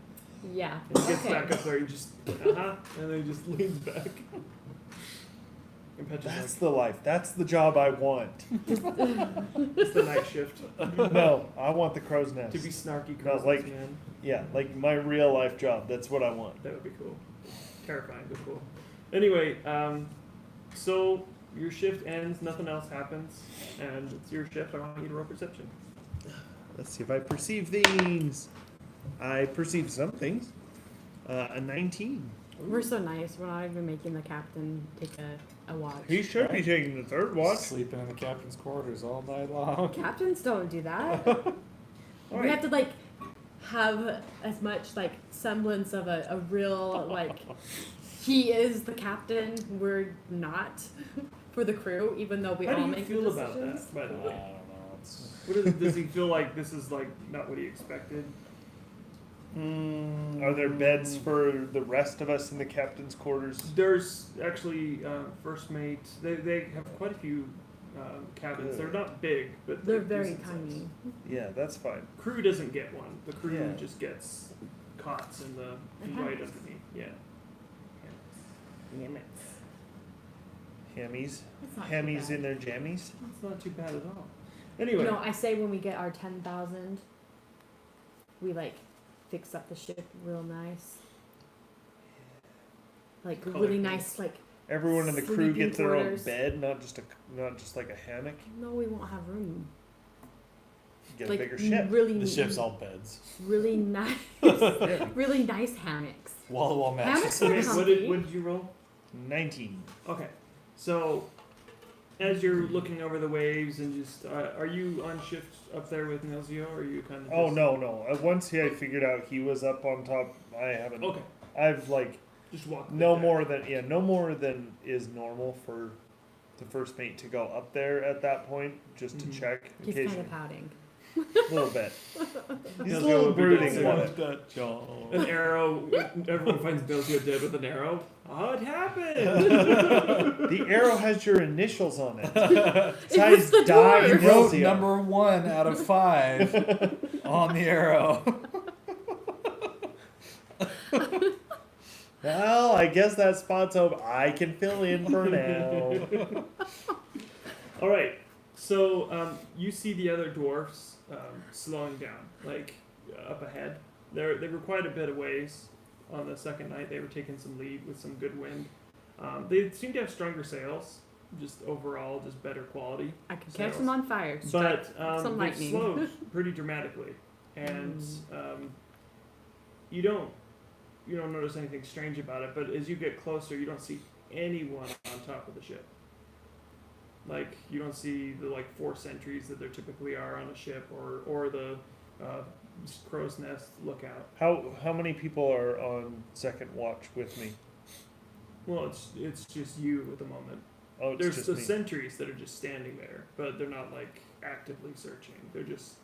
Yeah. And he gets Okay. back up there, he just, and then he just leans back. And Petra's That's the life. That's the job I want. like, it's the night shift. No, I want the crow's To nest. be snarky No, crow's like- man. Yeah, like my real life job. That's what I want. That would be cool. Terrifying, but cool. Anyway, so your shift ends, nothing else happens, and it's your shift. I want you to roll perception. Let's see if I perceive things. I perceive some things. A 19. We're so nice. We're not even making the captain take a watch. He should be taking the third watch. Sleeping in the captain's quarters all night long. Captains don't do that. We Alright. have to like have as much like semblance of a real like he is the captain. We're not for the crew, even though we How all do you make feel the about decisions. that, by the I way? don't know. It's Does he feel like this is like not what he expected? Are there beds for the rest of us in the captain's quarters? There's actually first mate. They have quite a few cabins. They're not big, but They're very decent tiny. size. Yeah, that's fine. Crew doesn't get one. The crew Yeah. just gets cots in the And right hammocks. underneath. Yeah. Hammies. That's not too Hammies bad. in their jammies. That's not too bad at all. Anyway, No, I say when we get our 10,000, we like fix up the ship real nice. Like Color really code. nice, like Everyone in the crew Sleeping gets their own quarters. bed, not just like a hammock. no, we won't have room. Get Like a bigger ship. really, the ship's all beds. really nice, really nice hammocks. Wall-to-wall Hammocks mattresses. are okay, comfy. what did you roll? 19. Okay, so as you're looking over the waves and just, are you on shift up there with Nilzio, or are you kind of? Oh no! Once I figured out he was up on top, I haven't. Okay, I've like just walk. no the deck. more than is normal for the first mate to go up there at that point just to Mhm. check He's kind occasionally. of pouting. A little bit. He's Nilzio a little would be brooding dancing. about it. that job. An arrow. Everyone finds Nilzio dead with an arrow. Oh, it happened. The arrow has your initials on it. It was the Die dwarf. He wrote Nilzio. number 1 out of 5 on the arrow. Well, I guess that spot's open. I can fill in for now. All right. So you see the other dwarfs slowing down, like up ahead. They were quite a bit of ways on the second night. They were taking some lead with some good wind. They seem to have stronger sails, just overall, just better quality. I could catch Sails. them on fire. But some they've lightning. slowed pretty dramatically, and you don't notice anything strange about it. But as you get closer, you don't see anyone on top of the ship. Like you don't see the 4 sentries that there typically are on a ship, or the crow's nest lookout. How many people are on second watch with me? Well, it's just you at the moment. Oh, it's There's just the me. sentries that are just standing there, but they're not actively searching. They're just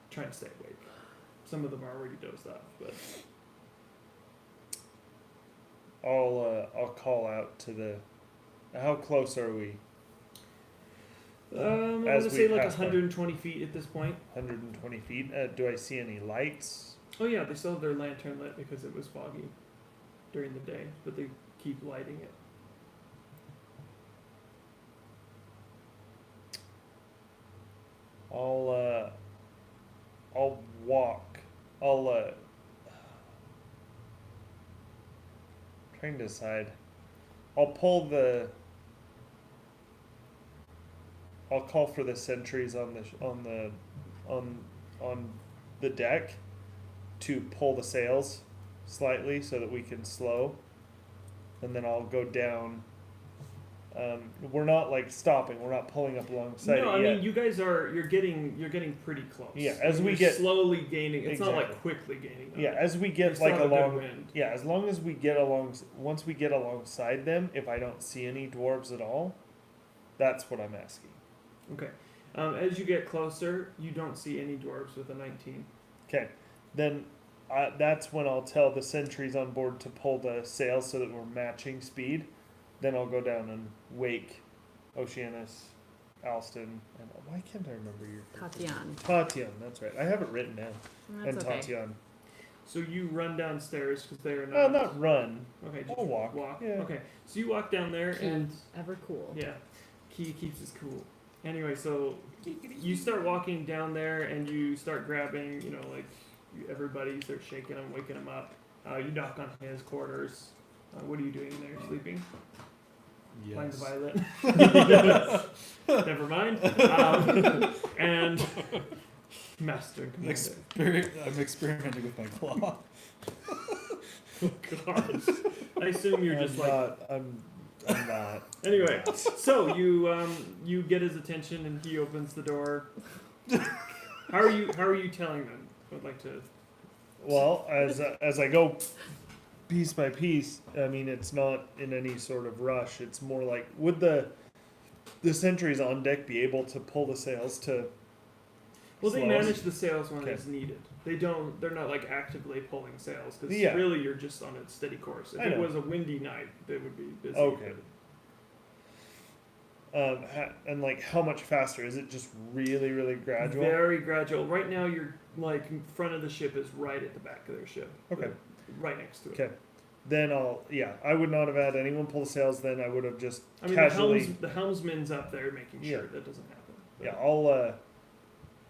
trying to stay awake. Some of them are already dozed off, but I'll call out to the. How close are we? I want As to we say pass by. 120 feet at this point. 120 feet. Do I see any lights? Oh yeah, they still have their lantern lit because it was foggy during the day, but they keep lighting it. I'll walk. Trying to decide. I'll call for the sentries on the deck to pull the sails slightly so that we can slow, and then I'll go down. We're not stopping. We're not pulling up alongside No, it I yet. mean you guys you're getting pretty close. Yeah, as we You're get- slowly gaining. It's not Exactly. quickly gaining. Yeah, as we get You still have a good along. wind. Yeah, as long as we get once we get alongside them, if I don't see any dwarves at all, that's what I'm asking. Okay. As you get closer, you don't see any dwarves with a 19. Okay, then that's when I'll tell the sentries on board to pull the sails so that we're matching speed. Then I'll go down and wake Oceanus, Alston, and why can't I remember your Tatian. Tatian, that's right. I have it written down. That's and okay. Tatian. So you run downstairs because they are No, not. not run. Okay, just I'll walk. Yeah. Okay, so you walk down there and Ever cool. yeah, Key keeps his cool. Anyway, so you start walking down there and you start grabbing, everybody starts shaking him, waking him up. You knock on his quarters. What are you doing there? Sleeping? Playing the Yes. violin? Never mind. And Master and Commander. I'm experimenting with my claw. God. I assume you're just I'm not. Anyway, so you get his attention and he opens the door. How are you telling them? I'd like to. Well, as I go piece by piece, I mean, it's not in any sort of rush. It's more like, would the sentries on deck be able to pull the sails to? Well, they slow? manage the sails when Okay. it's needed. They're not actively pulling sails because Yeah. really you're just on a steady course. If I it know. was a windy night, they would be busy. Okay. And how much faster? Is it just really, really gradual? Very gradual. Right now, you're in front of the ship is right at the back of their ship. Okay. Right next to it. Okay. Then I would not have had anyone pull the sails. Then I would have just I mean, casually. the helmsman's up there making sure Yeah. that doesn't happen. But- Yeah,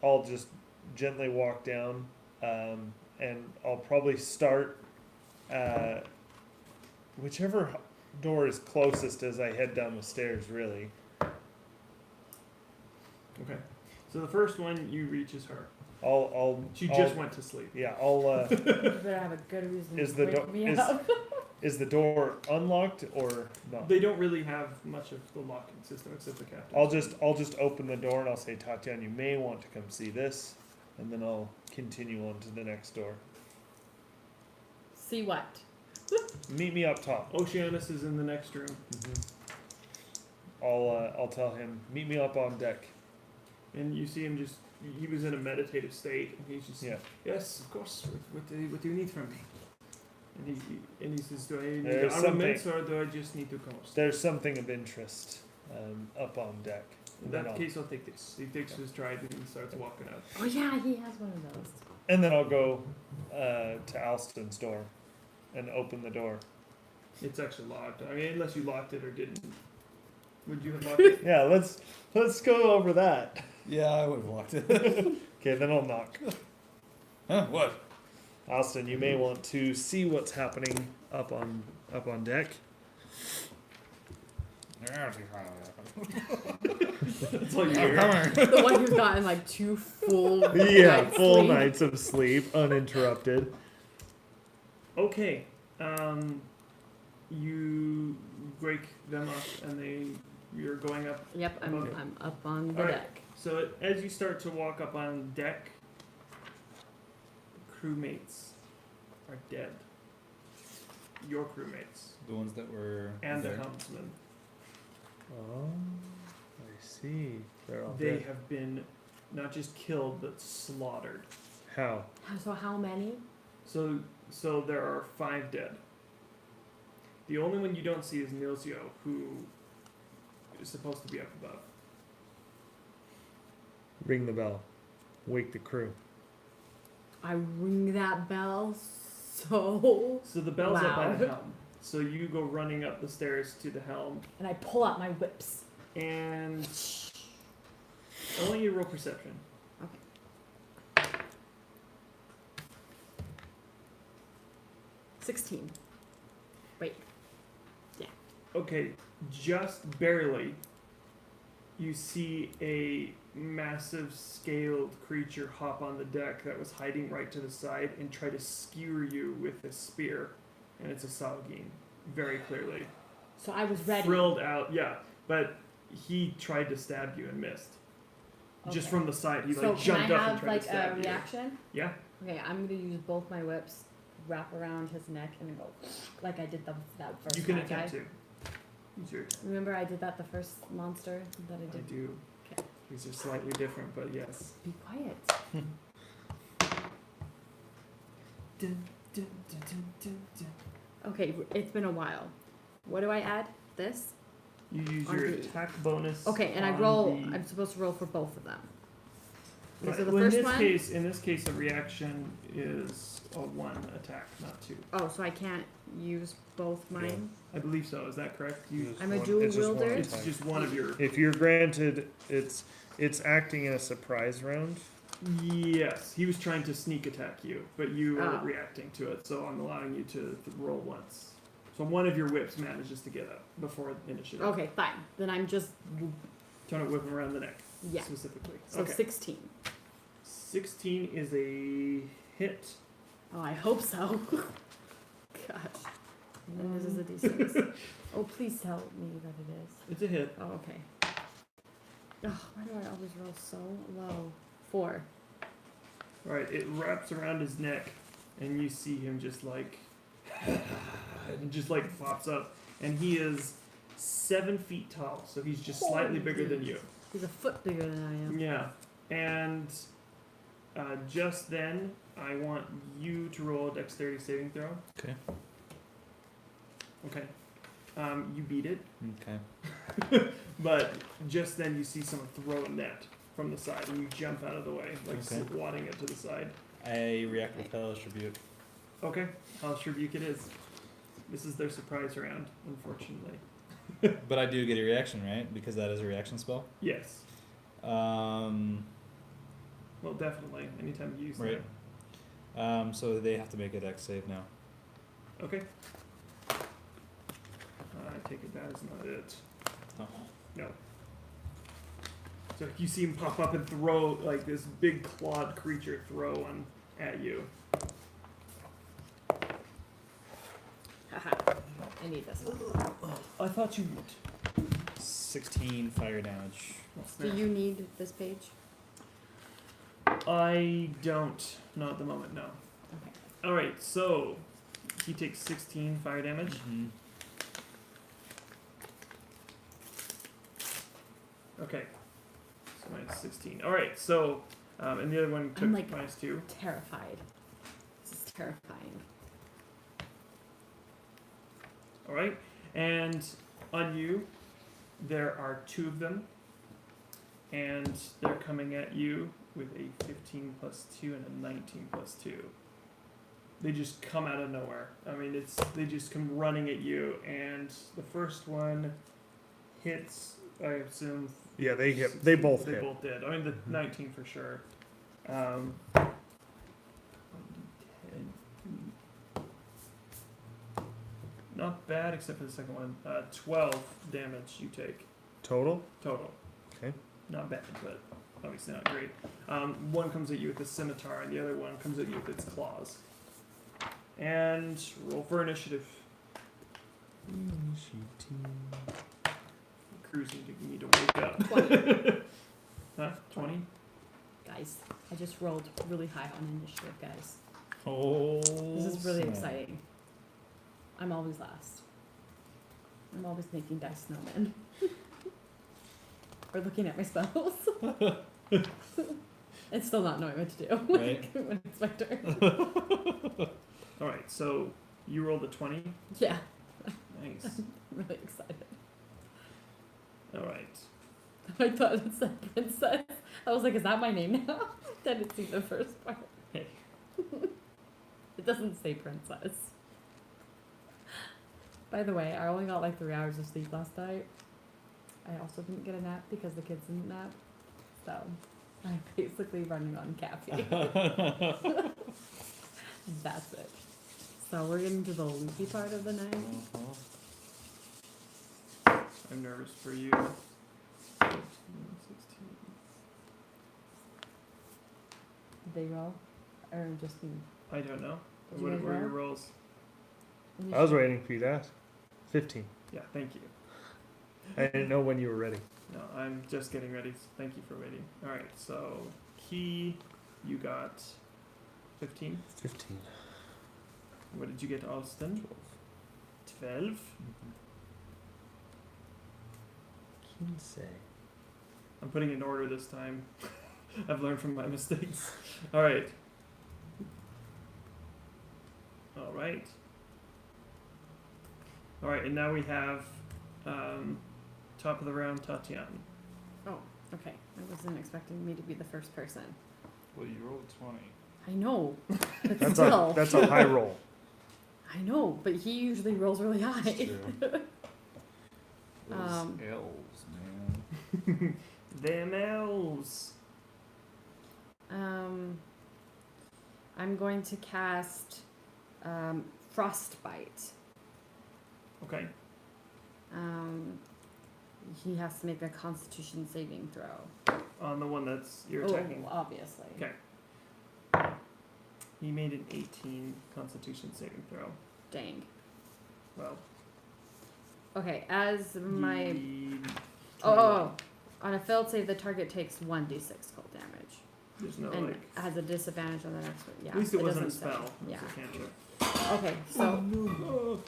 I'll just gently walk down, and I'll probably start whichever door is closest as I head down the stairs. Really. Okay. So the first one you reach is her. I'll. She I'll- just went to sleep. Yeah, You better have a good reason Is to the wake do- me is- up. is the door unlocked or not? They don't really have much of the locking system except the captain. I'll just open the door and I'll say, Tatiana, you may want to come see this, and then I'll continue on to the next door. See what? Meet me up top. Oceanus is in the next room. I'll tell him, meet me up on deck. And you see him he was in a meditative state, and he's just, Yeah. yes, of course, what do you need from me? And he says, do I need There's armaments or do I just need to coast? There's something of interest up on deck. In that case, I'll take this. He takes his trident and starts walking out. Oh yeah, he has one of those. And then I'll go to Alston's door and open the door. It's actually locked. I mean, unless you locked it or didn't. Would you have locked it? Yeah, let's go over that. Yeah, I would have locked it. Okay, then I'll knock. Huh? What? Alston, you may want to see what's happening up on deck. That's all you hear. The one who's gotten like 2 full Yeah, nights full sleep. nights of sleep, uninterrupted. Okay. You break them up, and you're going up. Yep, I'm Okay. I'm up on the Alright. deck. So as you start to walk up on deck, the crewmates are dead. Your crewmates The ones that were and the there. helmsman. Oh, I see. They're all They dead. have been not just killed but slaughtered. How? So how many? So there are 5 dead. The only one you don't see is Nilsio, who is supposed to be up above. Ring the bell. Wake the crew. I ring that bell so So the bell's up by the loud. helm. So you go running up the stairs to the helm, And I pull out my whips. and only you roll perception. 16. Wait. Okay, just barely. You see a massive scaled creature hop on the deck that was hiding right to the side and try to skewer you with a spear. And it's a Salgine, very clearly. So I was ready. Frilled out, yeah. But he tried to stab you and missed. Just Okay. from the side, he So like jumped can I up and have tried like to stab a you. reaction? Yeah. Okay, I'm gonna use both my whips, wrap around his neck, and go like I did that first You can bad attempt guy. to. Use your Remember I did that the first monster that I I did. do. Okay. These are slightly different, but yes. Be quiet. Okay, it's been a while. What do I add? This? You use On your the- attack bonus. Okay, and I on roll. the- I'm supposed to roll for both of them. Okay, Right, so the well, first in this one. case, a reaction is a 1 attack, not 2. Oh, so I can't use both mine. I believe so. Is that correct? You, I'm a dual wielder. it's just one of your. If you're granted, it's acting in a surprise round. Yes, he was trying to sneak attack you, but you are Oh. reacting to it, so I'm allowing you to roll once. So one of your whips manages to get up before initiative. Okay, fine. Then I'm just Trying to whip him around the neck, yeah. specifically. So Okay. 16. 16 is a hit. Oh, I hope so. Gosh. And this is a D6. Oh, please tell me that it is. It's a hit. Oh, okay. Oh, why do I always roll so low? 4. Alright, it wraps around his neck, and you see him just like. and just like pops up. And he is 7 feet tall, so he's just slightly bigger than you. He's a foot bigger than I am. Yeah. And just then, I want you to roll a dexterity saving throw. Okay. Okay. You beat it, Okay. but just then you see someone throw a net from the side, and you jump out of the way, like Okay. swatting it to the side. I react with Hellish Rebuke. Okay, I'll rebuke it is. This is their surprise round, unfortunately. But I do get a reaction, right? Because that is a reaction spell. Yes. Um, Well, definitely. Anytime you use Right. So they have to make a dex save now. that. Okay. I take it that is not it. Oh. No. So you see him pop up and throw, like, this big clawed creature throw one at you. Haha. I need this one. I thought you would. 16 fire damage. Do you need this page? I don't. Not at the moment, no. Okay. Alright, so he takes 16 fire damage. Mm-hmm. Okay. So minus 16. Alright, so, and the other one took I'm, like, minus 2. Terrified. This is terrifying. Alright, and on you, there are 2 of them, and they're coming at you with a 15 plus 2 and a 19 plus 2. They just come out of nowhere. I mean, they just come running at you, and the first one hits, I assume. Yeah, they hit. They both They hit. both did. I mean, the 19 for sure. 1d10. Not bad, except for the second one. 12 damage you take Total? total. Okay. Not bad, but obviously not great. One comes at you with a scimitar, and the other one comes at you with its claws. And roll for initiative. Cruising, you need to wake up. 20. Huh? 20? Guys, I just rolled really high on initiative, guys. Oh. This is really snap. exciting. I'm always last. I'm always making dice snowmen. Or looking at my spells. And still not knowing what to do Right. when it's my turn. Alright, so you rolled a 20. Yeah, Nice. I'm really excited. Alright. I thought it said princess. I was like, is that my name now? Didn't see the first part. Hey. It doesn't say princess. By the way, I only got like 3 hours of sleep last night. I also didn't get a nap because the kids didn't nap. So I'm basically running on caffeine. That's it. So we're getting to the loopy part of the night. Uh-huh. I'm nervous for you. 15, 16. Did they roll? Or just me? I don't know. Did you What guys were your roll? rolls? I was waiting for you to ask. 15. Yeah, thank you. I didn't know when you were ready. No, I'm just getting ready. So thank you for waiting. Alright, so Key, you got 15. 15. What did you get, Alston? 12. Kinsey. I'm putting it in order this time. I've learned from my mistakes. Alright. Alright. Alright, and now we have top of the round, Tatiana. Oh, okay. I wasn't expecting me to be the first person. Well, you rolled 20. I know. But That's still. that's a high roll. I know, but he usually rolls really high. That's true. Those Um, elves, man. Them elves. I'm going to cast Frostbite. Okay. He has to make a Constitution saving throw. On the one that's you're attacking. Oh, obviously. Okay. He made an 18 Constitution saving throw. Dang. Well, Okay, as my ye- oh, on a failed save, the target takes 1d6 cold damage, There's no and like. has a disadvantage on the next one. Yeah. At least it wasn't a doesn't say. spell. It Yeah. was a cantrip. Okay, so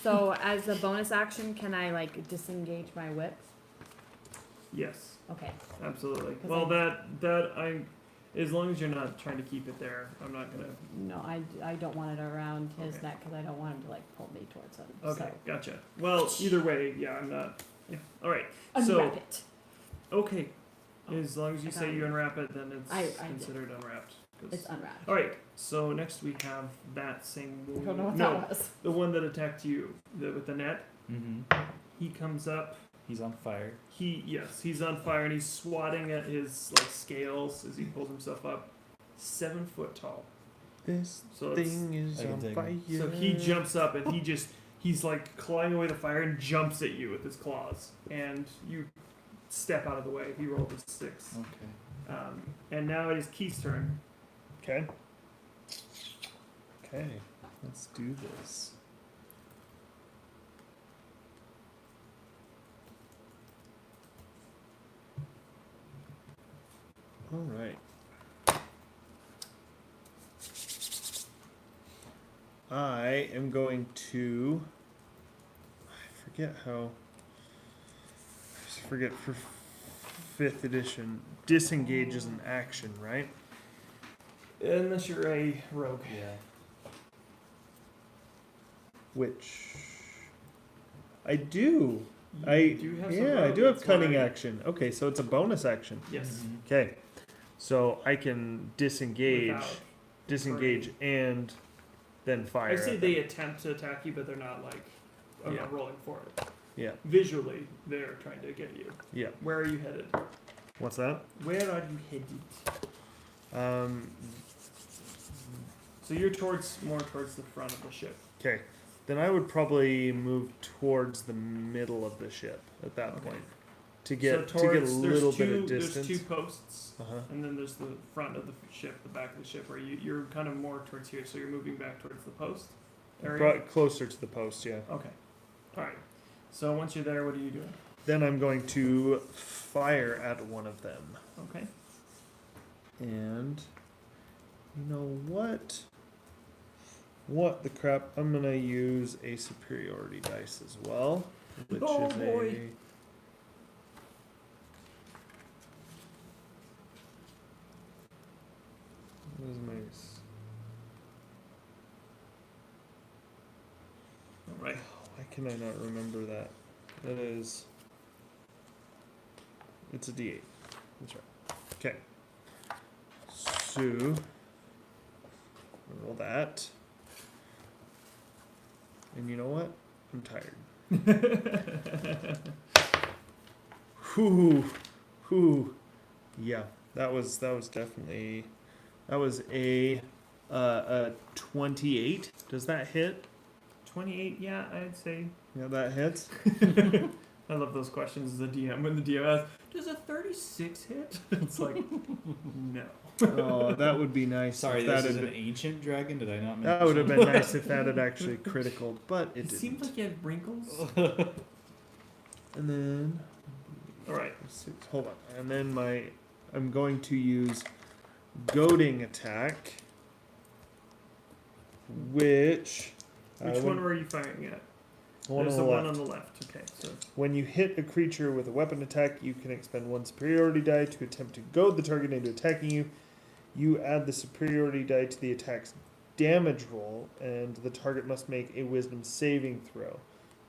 so as a bonus action, can I like disengage my whip? Yes, Okay. absolutely. 'Cause Well, that I'm. As long as you're not trying to keep it there, I'm not gonna. No, I don't want it around his Okay. neck because I don't want him to like pull me towards him. Okay, So gotcha. Well, either way, yeah, I'm not. Yeah. All right. unwrap So it. okay, Oh, as long as you I say thought- you unwrap it, then it's I did. considered unwrapped. 'Cause- It's unwrapped. All right. So next we have that same. I don't know what no, that was. the one that attacked you, with the net. Mm-hmm. He comes up. He's on fire. He's on fire and he's swatting at his like scales as he pulls himself up. 7 foot tall. This So it's, thing is I can on take fire. it. so he jumps up and he's like clawing away the fire and jumps at you with his claws, and you step out of the way. He rolled a 6. Okay. And now it is Keith's turn. Okay. Okay. Let's do this. All right. I am going to. I forget how. I just forget for 5th edition. Disengage is an action, right? Unless you're a rogue. Yeah. Which I do. You I do have some yeah, I rogue, do have that's cutting why- action. Okay, so it's a bonus action. Yes. Mhm. Okay, so I can disengage, Without and then fire. I say at they them. attempt to attack you, but they're not like Yeah. rolling for it. Yeah, Visually, they're trying to get you. yeah. Where are you headed? What's that? Where are you headed? Um. So you're more towards the front of the ship. Okay. Then I would probably move towards the middle of the ship at that Okay. point to get so to get a towards, little there's bit two, of distance. There's two posts, Uh-huh. and then there's the front of the ship, the back of the ship, where you're kind of more towards here, so you're moving back towards the post area. Brought closer to the post, yeah. Okay. All right. So once you're there, what are you doing? Then I'm going to fire at one of them. Okay. And you know what? What the crap? I'm gonna use a superiority dice as well, which Oh, is boy. What is my? All right. Why can I not remember that? That is. It's a D8. That's right. Okay. So roll that. And you know what? I'm tired. Whew. Yeah, that was definitely a 28. Does that hit? 28. Yeah, I'd say. Yeah, that hits. I love those questions as a DM. When the DM asks, "Does a 36 hit?" It's like, no. Oh, that would be nice. Sorry, if this that is had an ancient dragon. Did I not? that would have been nice if that had actually critical, but it It didn't. seems like you have wrinkles. And then All right. hold on. And then I'm going to use goading attack, which Which one were you firing at? one There's on the the one left. on the left. Okay, so When you hit a creature with a weapon attack, you can expend one superiority die to attempt to goad the target into attacking you. You add the superiority die to the attack's damage roll, and the target must make a wisdom saving throw.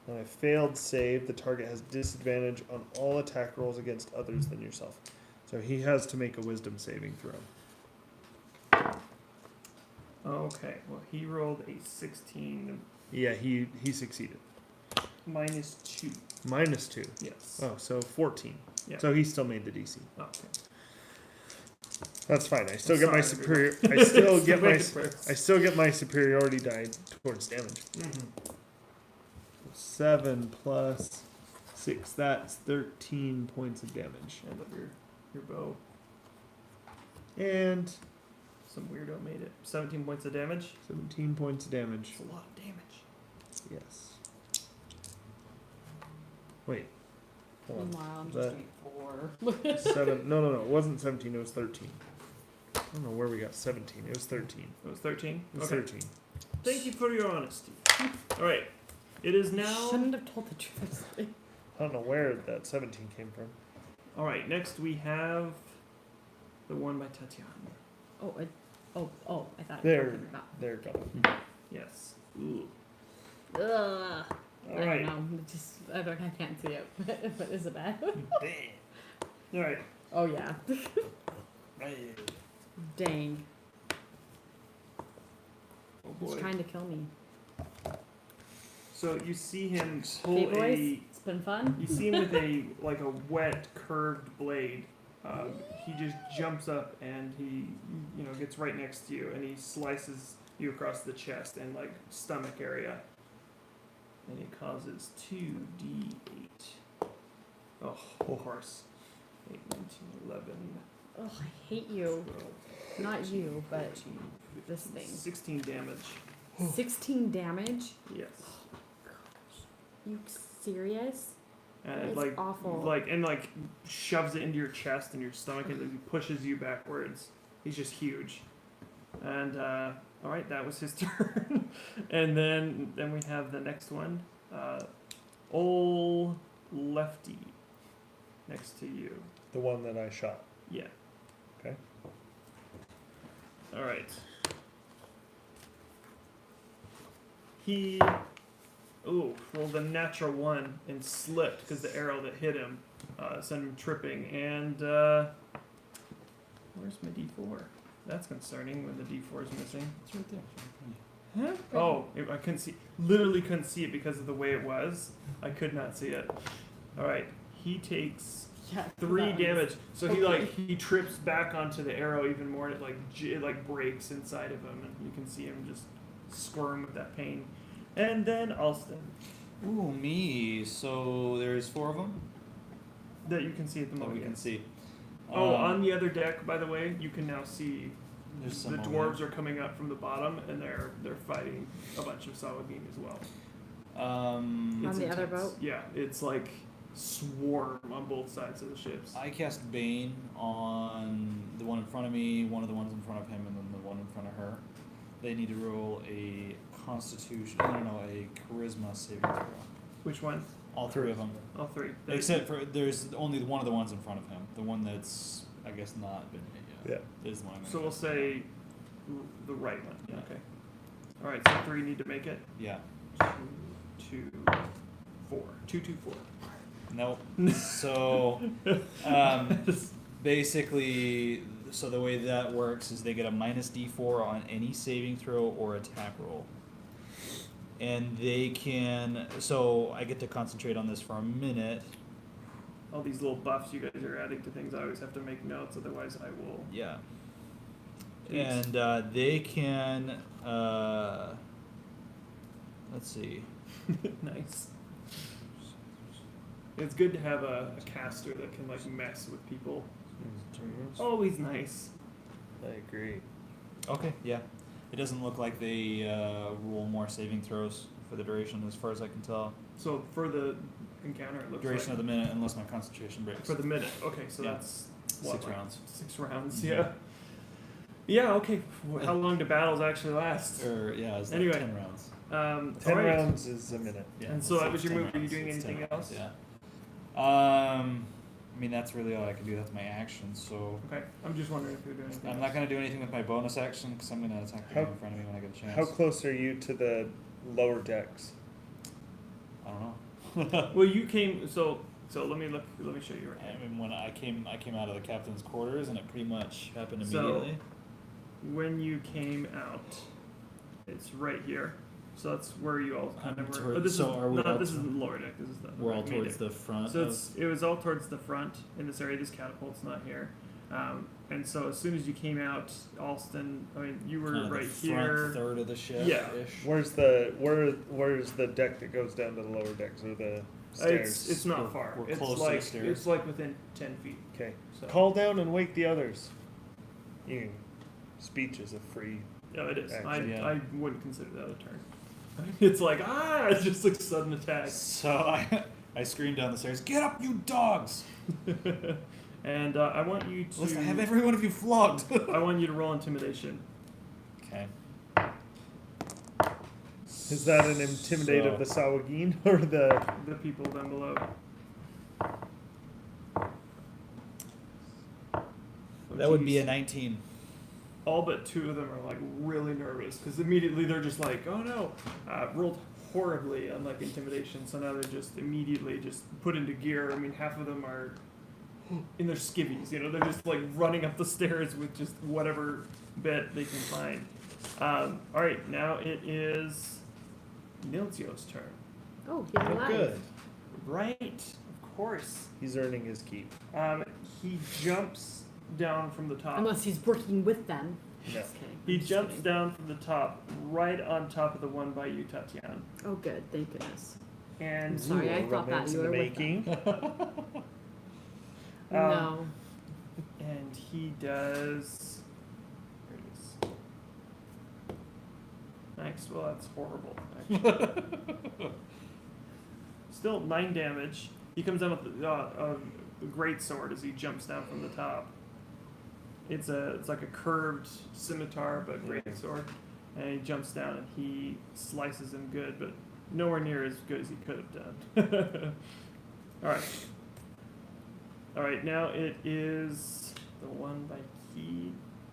On a failed save, the target has disadvantage on all attack rolls against others than yourself. So he has to make a wisdom saving throw. okay. Well, he rolled a 16 Yeah, he succeeded. minus 2. -2. Yes. Oh, so 14. Yeah. So he still made the DC. Okay. That's fine. I still I'm get my sorry, superior. everyone. I still get my. Make it worse. I still get my superiority die towards damage. Mhm. 7 plus 6. That's 13 points of damage. I love your bow. And Some weirdo made it. 17 points of damage. 17 points of damage. That's a lot of damage. Yes. Wait. Hold on. Meanwhile, I'm That- just doing 4. 7. No. It wasn't 17. It was 13. I don't know where we got 17. It was 13. It was 13. It was Okay. 13. Thank you for your honesty. All right. It is now. Shouldn't have told the truth. I don't know where that 17 came from. All right. Next we have the one by Tatiana. I thought There. you were talking about. They're gone. Yes. Ooh. Ugh. All I right. don't know. I can't see it. But is it bad? All right. Oh yeah. Dang. Oh He's boy. trying to kill me. So you see him Hey pull boys, a. it's been fun. You see him with a wet curved blade. He just jumps up and he gets right next to you and he slices you across the chest and stomach area. And he causes 2d8. Oh, horse. 8, 19, 11, Oh, I hate you. 12, Not 13, you, but 14, this thing. 16 damage. 16 damage? Yes. You serious? And It's it awful. shoves it into your chest and your stomach and then pushes you backwards. He's just huge. And all right, that was his turn. And then we have the next one, Ol Lefty, next to you. The one that I shot. Yeah. Okay. All right. He rolled a natural 1 and slipped because the arrow that hit him sent him tripping. And where's my D4? That's concerning when the D4 is missing. It's right there. Huh? Oh, I couldn't see. Literally couldn't see it because of the way it was. I could not see it. All right. He takes Yeah. 3 that was- damage. So he trips back onto the arrow even more. And it breaks inside of him, and you can see him just squirm with that pain. And then Alston, Ooh, me. So there's 4 of them that you can see at the that moment. we can yes. see. Oh, on the other deck, by the way, you can now see there's the some over dwarves are coming up from the bottom, and they're fighting a bunch of Salvage as well. there. On It's the other intense. boat? Yeah, it's like swarm on both sides of the ships. I cast Bane on the one in front of me, one of the ones in front of him, and then the one in front of her. They need to roll a Constitution, a Charisma saving throw. Which one? All 3 of them. All 3. Except for there's only one of the ones in front of him. The one that's I guess not been hit yet. Is the one I'm gonna So we'll cast. say the right one. Yeah. Okay. All right. So 3 need to make it. Yeah. 2, 4. 2, 2, 4. Nope. So basically, so the way that works is they get a minus D4 on any saving throw or attack roll. And they can, so I get to concentrate on this for a minute. All these little buffs you guys are adding to things. I always have to make notes, otherwise I will. Yeah. Oops. And they can, let's see. Nice. It's good to have a caster that can like mess with people. Always nice. I agree. Okay, yeah. It doesn't look like they roll more saving throws for the duration, as far as I can tell. So for the encounter, it looks Duration like of the minute, unless my concentration breaks. for the minute. Okay, so Yeah. that's what, 6 like rounds. 6 rounds. Mhm. Yeah. Yeah. Okay. How long do battles actually last? Or yeah, it's like Anyway. 10 rounds. 10 all right. rounds is a minute. Yeah, And so let's that say was your 10 move. Are you rounds, doing it's 10 anything rounds, else? Yeah. I mean that's really all I can do. That's my action. So Okay. I'm just wondering if you're doing anything. I'm not gonna do anything with my bonus action because I'm gonna attack the guy How- in front of me when I get a chance. How close are you to the lower decks? I don't know. Well, you came. So let me look. Let me show you right I here. mean, when I came out of the captain's quarters, and it pretty much happened So- immediately. When you came out, it's right here. So that's where you all kind of were. Toward- Oh, this so is are we not. all This t- isn't lower deck. This is the. We're all main towards deck. the front. So of, it was all towards the front in this area. This catapult's not here. And so as soon as you came out, Alston, I mean, you were kind of right the front here. third of the ship. Yeah. Where's the deck that goes down to the lower decks or the stairs? It's not We're- far. we're It's close to the like stairs. it's like within 10 feet. Okay. So Call down and wake the others. Speech is a free. yeah, it is. Action. Yeah. I wouldn't consider that a turn. It's like it's just like sudden attack. So I screamed down the stairs, "Get up, you dogs!" And I want you to. Listen, I have every one of you flogged. I want you to roll intimidation. Okay. Is that an intimidate So- of the Sawagin or the? The people down below. That would be a Jeez. 19. All but 2 of them are like really nervous because immediately they're just like, oh no, rolled horribly on like intimidation. So now they're just immediately just put into gear. I mean, half of them are in their skivvies. You know, they're just like running up the stairs with just whatever bit they can find. All right, now it is Nilzio's turn. Oh, he's Oh, alive. good. Right, of course. He's earning his keep. He jumps down from the top. Unless he's working with them. No. Just kidding. He I'm just jumps kidding. down from the top, right on top of the one by you, Tatiana. Oh, good. Thank goodness. And Sorry, I Ooh, thought that romance you in were the with them. making. No. and he does. Here it is. Next, well, that's horrible. Actually. Still 9 damage. He comes down with the great sword as he jumps down from the top. It's like a curved scimitar, but great sword. And he jumps down and he slices him good, but nowhere near as good as he could have done. All right. Now it is the one by Key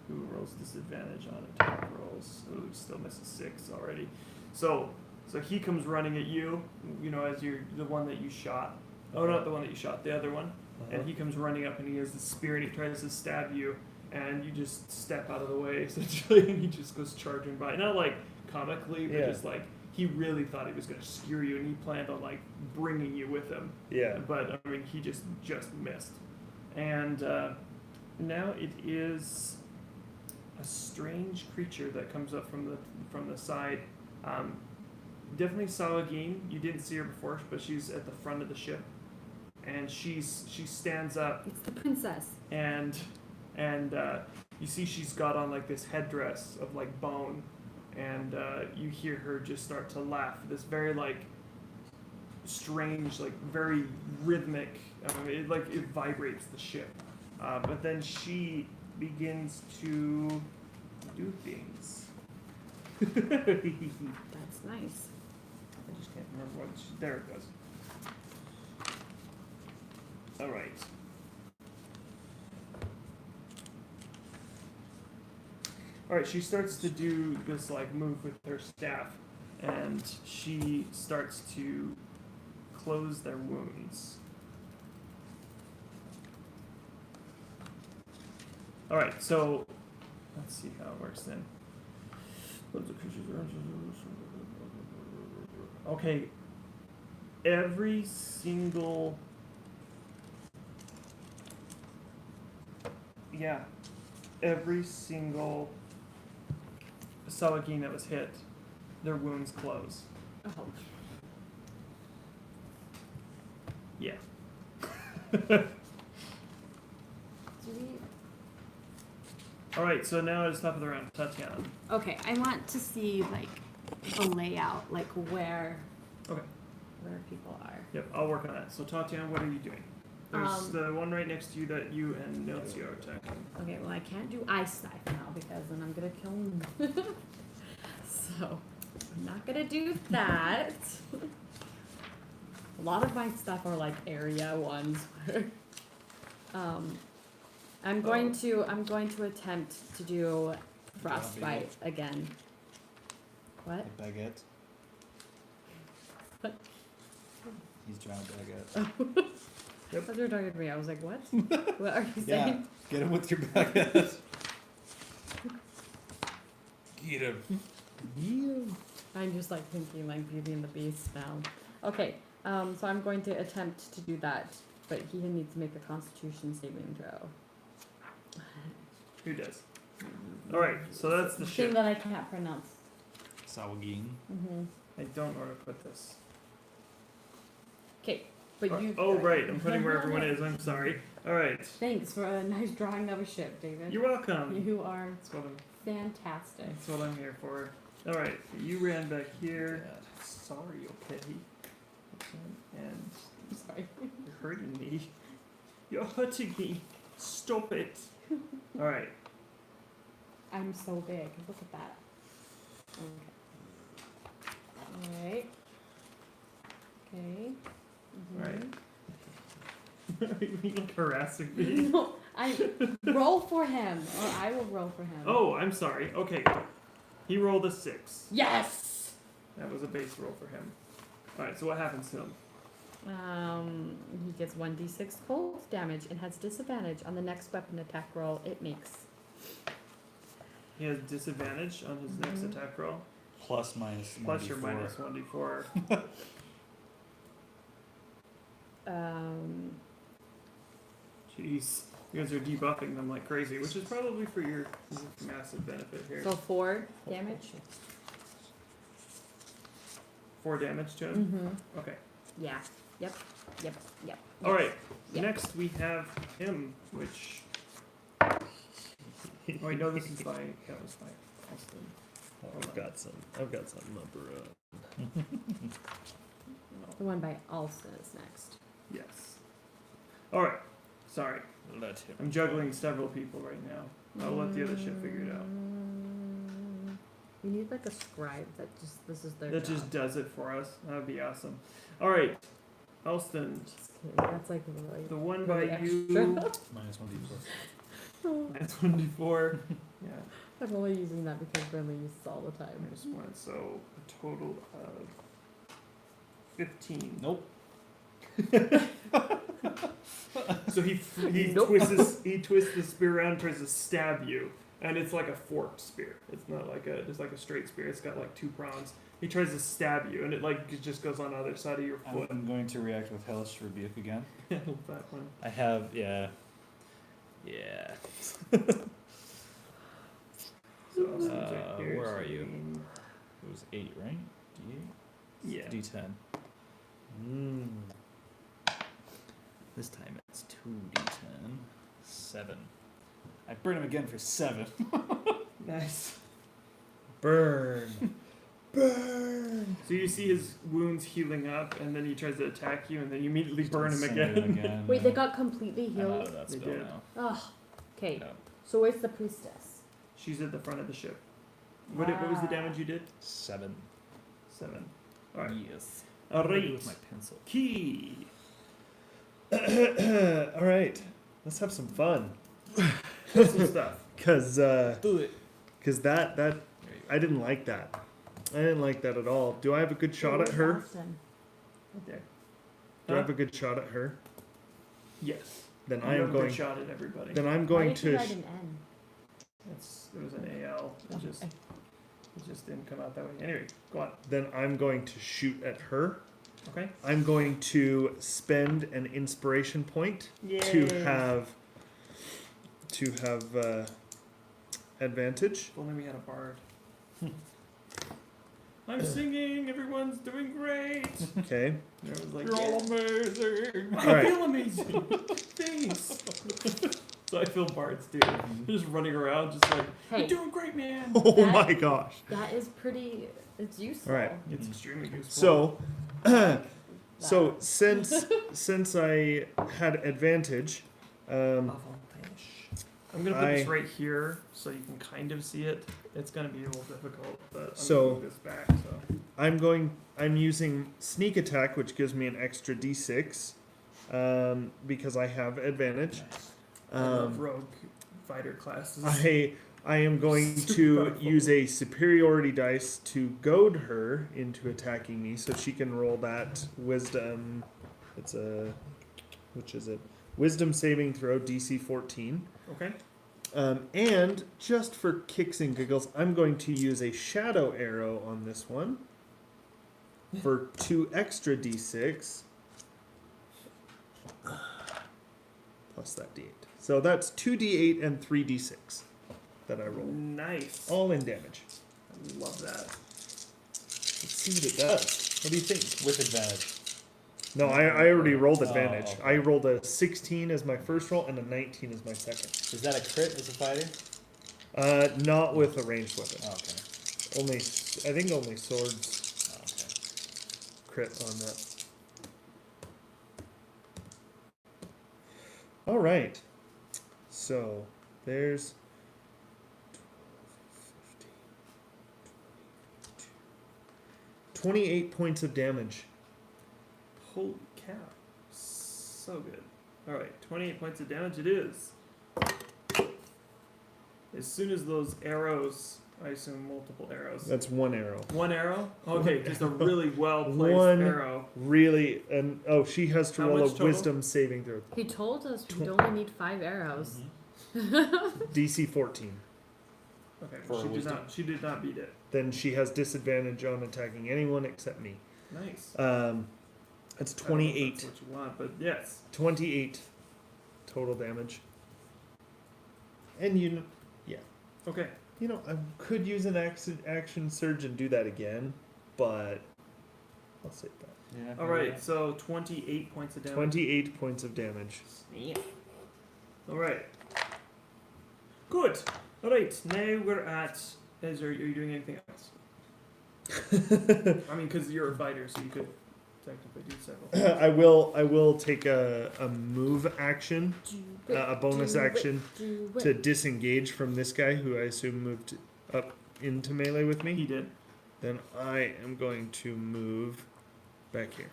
who rolls disadvantage on attack rolls. Ooh, still misses 6 already. So he comes running at you. You know, as you're the one that you shot. Oh, not the one that you shot. The other one. And he comes running up and he has the spear and he tries to stab you. And you just step out of the way, essentially, and he just goes charging by. Not like comically, but Yeah. just like he really thought he was going to skewer you, and he planned on like bringing you with him. Yeah. But I mean, he just missed. And now it is a strange creature that comes up from the side. definitely Salagine. You didn't see her before, but she's at the front of the ship, and she stands up, It's the princess. and you see she's got on like this headdress of like bone, and you hear her just start to laugh. This very like strange, like very rhythmic. It vibrates the ship, but then she begins to do things. I That's nice. just can't remember what. There it goes. All right. All right. She starts to do this like move with her staff, and she starts to close their wounds. All right. So let's see how it works then. Okay. Every single. Yeah. Every single Salagine that was hit, their wounds close. Oh. Yeah. All right. So now it's top of the round. Tatiana. Okay, I want to see like a layout, like where Okay. people are. Yep. I'll work on that. So Tatiana, what are you doing? There's the one right next to you that you and Nilcia are attacking. Okay, well I can't do ice knife now because then I'm gonna kill him. So I'm not gonna do that. A lot of my stuff are like area ones. I'm going to attempt to do frostbite again. What? Like baguette. What? He's trying to baguette. Yep. As you were talking to me, I was like, what? What are you Yeah, saying? get him with your baguette. Get him. I'm just like thinking like Beauty and the Beast now. Okay, so I'm going to attempt to do that, but he needs to make a Constitution saving throw. Who does? All right. So that's the Thing ship. that I can't pronounce. Salagine. Mm-hmm. I don't know where to put this. Okay, but you. Oh, right. I'm putting where everyone is. I'm sorry. All right. Thanks for a nice drawing of a ship, David. You're welcome. You are That's what I'm. fantastic. That's what I'm here for. All right. You ran back here. Yeah. Sorry, okay. And I'm sorry. you're hurting me. You're hurting me. Stop it. All right. I'm so big. Look at that. Okay. Alright. Okay. Right. Are you like harassing me? No, I roll for him, or I will roll for him. Oh, I'm sorry. Okay. He rolled a 6. Yes. That was a base roll for him. All right. So what happens to him? He gets 1d6 cold damage and has disadvantage on the next weapon attack roll it makes. He has disadvantage on his next Mhm. attack roll. Plus minus. Plus your 1d4. minus 1d4. Jeez. You guys are debuffing them like crazy, which is probably for your massive benefit here. So 4 damage. 4 damage to him? Mm-hmm. Okay. Yeah. Yep. All right. Yep. Next we have him, which. Oh, wait, no, this is by. That was by Austin. I've got some number. The one by Alston is next. Yes. All right. Sorry. Let him. I'm juggling several people right now. I'll let the other shit figure it out. We need like a scribe that just this is their That job. just does it for us. That would be awesome. All right. Alston, Just kidding. That's like really. the one by really you. Minus 1d4. That's 1d4. Yeah. I'm only using that because Brenly uses it all the time. Minus 1. So a total of 15. Nope. So he Nope. twists the spear around, tries to stab you, and it's like a forked spear. It's not like just like a straight spear. It's got like 2 prongs. He tries to stab you, and it just goes on the other side of your foot. I'm going to react with Hellish Rebuke again. That one. I have, yeah. So Austin's right here, where so are you? I mean, It was 8, right? D8? Yeah. D10. Mm. This time it's 2d10. 7. I burn him again for 7. Nice. Burn. Burn. So you see his wounds healing up, and then he tries to attack you, and then you immediately burn him Incinerated again. Wait, they got completely I'm out healed? of that They spell did. now. Oh, okay. Yeah. So where's the priestess? She's at the front of the ship. What was the damage you did? 7. 7. All right. Yes. All What do I do right. with my pencil. Key. All right. Let's have some fun. Some stuff. Cause Do it. that There you I didn't like that. I didn't like that at all. Do I have a good shot at her? Austin. Right there. Do I have a good shot at her? Yes. Then You I have am a going. good shot at everybody. Then I'm Why going did you to. write an N? It was an AL. It just didn't come out that way. Anyway, go on. Then I'm going to shoot at her. Okay. I'm going to spend an inspiration point to have advantage. If only we had a bard. I'm singing. Everyone's doing great. Okay. And I was like, You're all I amazing. Alright. feel amazing. Thanks. So I feel bards too. They're just running around, just like, Hey, you're doing great, man. Oh That- my gosh. that is pretty. It's useful. All right. It's extremely useful. So, so That. since I had advantage, I'm gonna put this I- right here so you can kind of see it. It's gonna be a little difficult, but I'm So- gonna move this back. So I'm using sneak attack, which gives me an extra d6, because I have advantage. I love rogue fighter classes. I am going Super to powerful. use a superiority dice to goad her into attacking me, so she can roll that wisdom. It's a, which is it? Wisdom saving throw DC 14. Okay. And just for kicks and giggles, I'm going to use a shadow arrow on this one for 2 extra d6 plus that d8. So that's 2d8 and 3d6 that I roll, Nice. all in damage. I love that. Let's see what it does. What do you think? With advantage. No, I already rolled Oh, advantage. okay. I rolled a 16 as my first roll and a 19 as my second. Is that a crit as a fighter? Not with a ranged weapon. Oh, okay. Only, I think only swords Oh, okay. crit on that. All right. So there's 28 points of damage. Holy cow. So good. Alright, 28 points of damage it is. As soon as those arrows, I assume multiple arrows. That's one arrow. One arrow? Okay, just a really well placed One- arrow. Really, and oh, she has to How roll a much total? wisdom saving throw. He told us we'd only need 5 arrows. DC 14. Okay, For she did wisdom. not. She did not beat it. Then she has disadvantage on attacking anyone except me. Nice. That's I don't know if 28. That's what you want, but yes. 28 total damage. And Okay. I could use an action surge and do that again, but I'll save that. Yeah. All right. So 28 points of damage. 28 points of damage. Yeah. All right. Good. All right. Now we're at. Are you doing anything else? I mean, because you're a fighter, so you could technically do several. I will take a move action, Do it, a bonus do it, action do it. to disengage from this guy who I assume moved up into melee with He me. did. Then I am going to move back here.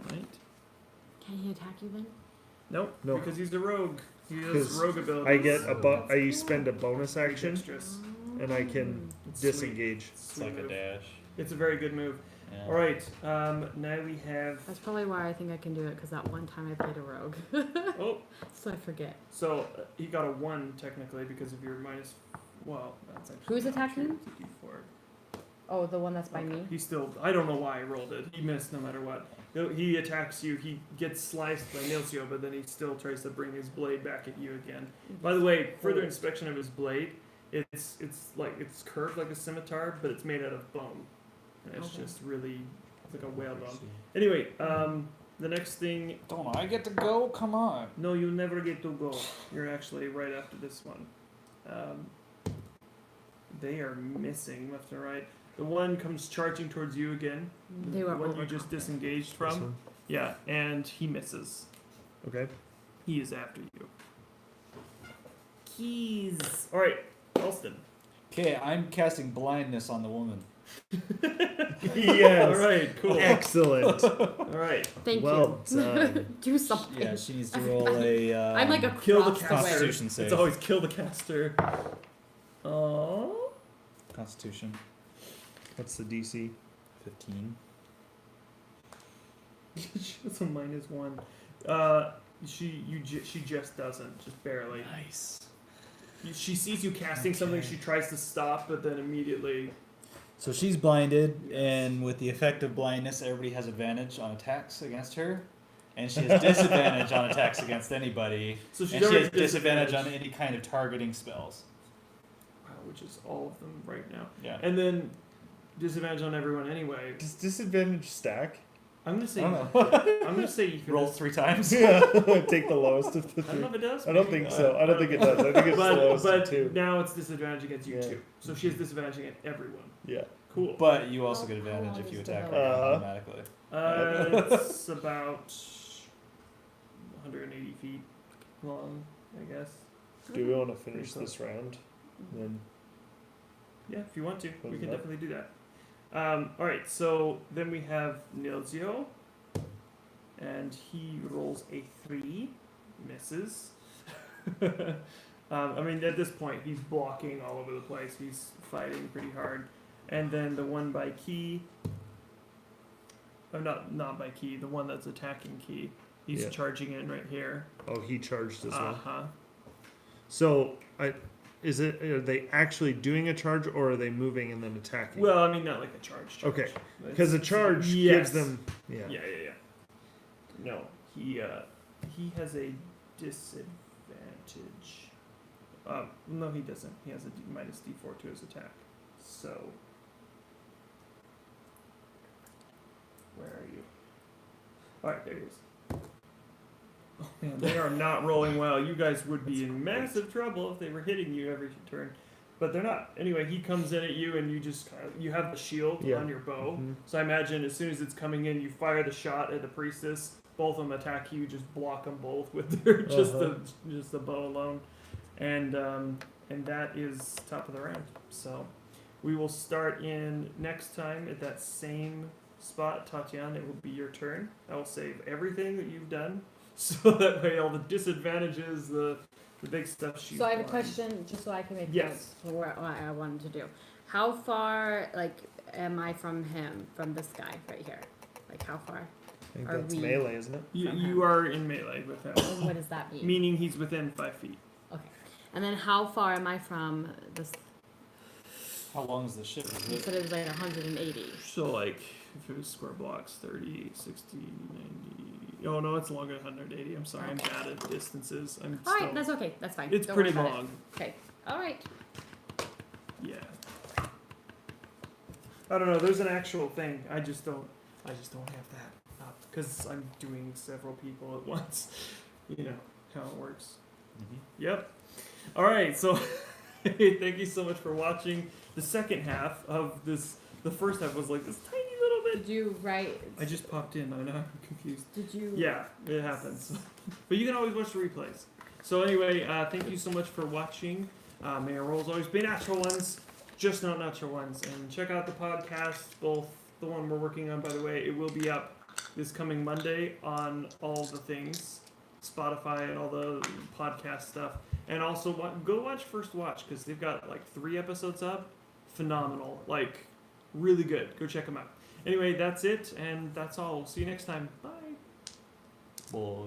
All right. Can he attack you then? Nope. No. Because he's the rogue. He has 'Cause rogue ability. I get I spend a bonus action and I can It's sweet. disengage. It's like a dash. It's a very good move. Yeah. All right. Now we have. That's probably why I think I can do it, because that one time I played a rogue. Oh. So I forget. So he got a 1 technically because of your minus. Well, that's actually. Who's not attacking true. him? It's a D4. Oh, the one that's by Okay. me? He still. I don't know why I rolled it. He missed no matter what. He attacks you. He gets sliced by Nilcio, but then he still tries to bring his blade back at you again. By the way, further inspection of his blade, it's curved like a scimitar, but it's made out of bone, and it's Okay. just really It's like a whale dog. Anyway, the next thing. Don't I get to go? Come on. No, you never get to go. You're actually right after this one. They are missing left and right. The one comes charging towards you again. They were the one you overconfident. just disengaged This from. one? Yeah, and he misses. Okay. He is after you. Keys. All right, Elston. Okay, I'm casting blindness on the woman. Yes. All right, cool. Excellent. All right. Thank Well you. done. Do something. Yeah, she needs to roll a. I'm like a Kill the cross caster. way. Constitution save. It's always kill the caster. Oh. Constitution What's the DC? 15. It's a -1. She just doesn't, just barely. Nice. She sees you casting something. Okay. She tries to stop, but then immediately. So she's blinded, and with the effect of blindness, everybody has advantage on attacks against her, and she has disadvantage on attacks against anybody, So she's and she already has disadvantage on any kind of targeting spells. Wow, which is all of them right now. Yeah. And then disadvantage on everyone anyway. Does disadvantage stack? I'm gonna I say. don't know. I'm gonna say you can Roll 3 times. Yeah. Take the lowest of the I don't know three. if it does. I don't think so. I don't think it does. I think it's the But lowest of but two. now it's disadvantage against you Yeah. too. So she has disadvantage against everyone. Yeah. Cool. But you also How- get advantage how long if you is the attack roll? her Uh-huh. automatically. It's about 180 feet long, I guess. Do we want to finish this round? Then Yeah, if you want to, we Close can it up. definitely do that. All right, so then we have Nilzio, and he rolls a 3, misses. I mean, at this point, he's blocking all over the place. He's fighting pretty hard. And then the one by Key, not by Key, the one that's attacking Key, he's Yeah. charging in right here. oh, he charged as well. Uh-huh. So are they actually doing a charge or are they moving and then attacking? Well, I mean, not like a charge. Okay, It's- because a charge yes. gives them. Yeah. Yeah. No, he has a disadvantage. No, he doesn't. He has a -D4 to his attack. So, where are you? All right, there he is. Oh man, they are not rolling well. You guys would be in massive trouble if they were hitting you every turn, but they're not. Anyway, he comes in at you, and you just you have the shield Yeah. on your bow. Mhm. So I imagine as soon as it's coming in, you fire the shot at the priestess. Both of them attack you. Just block them both with their just the bow alone, and that is top of the round. So we will start in next time at that same spot, Tatiana. It will be your turn. I will save everything that you've done, so that way all the disadvantages, the big stuff. So I have a question, just so I can make Yes. notes for what I wanted to do. How far, am I from him, from this guy right here? Like, how far? I think Are that's we- melee, isn't it? You are in melee with him, And what does that mean? meaning he's within 5 feet. Okay. And then how far am I from this? How long is the ship? Is You it? said it was like 180. So like, if it was square blocks, 30, 60, 90. Oh no, it's longer than 180. I'm sorry, I'm bad at distances. I'm All right, still- that's okay. That's fine. It's Don't pretty worry about long. it. Okay. All right. Yeah. I don't know. There's an actual thing. I just don't have that up because I'm doing several people at once. You know how it works. Mhm. Yep. All right. So thank you so much for watching the second half of this. The first half was like this tiny little bit. Did you write? I just popped in. I know I'm confused. Did you? Yeah, it happens. But you can always watch the replays. So anyway, thank you so much for watching. May your rolls always be natural ones, just not natural ones. And check out the podcast, both the one we're working on, by the way. It will be up this coming Monday on all the things, Spotify and all the podcast stuff. And also go watch First Watch because they've got like 3 episodes up. Phenomenal, like really good. Go check them out. Anyway, that's it, and that's all. See you next time. Bye. Boy.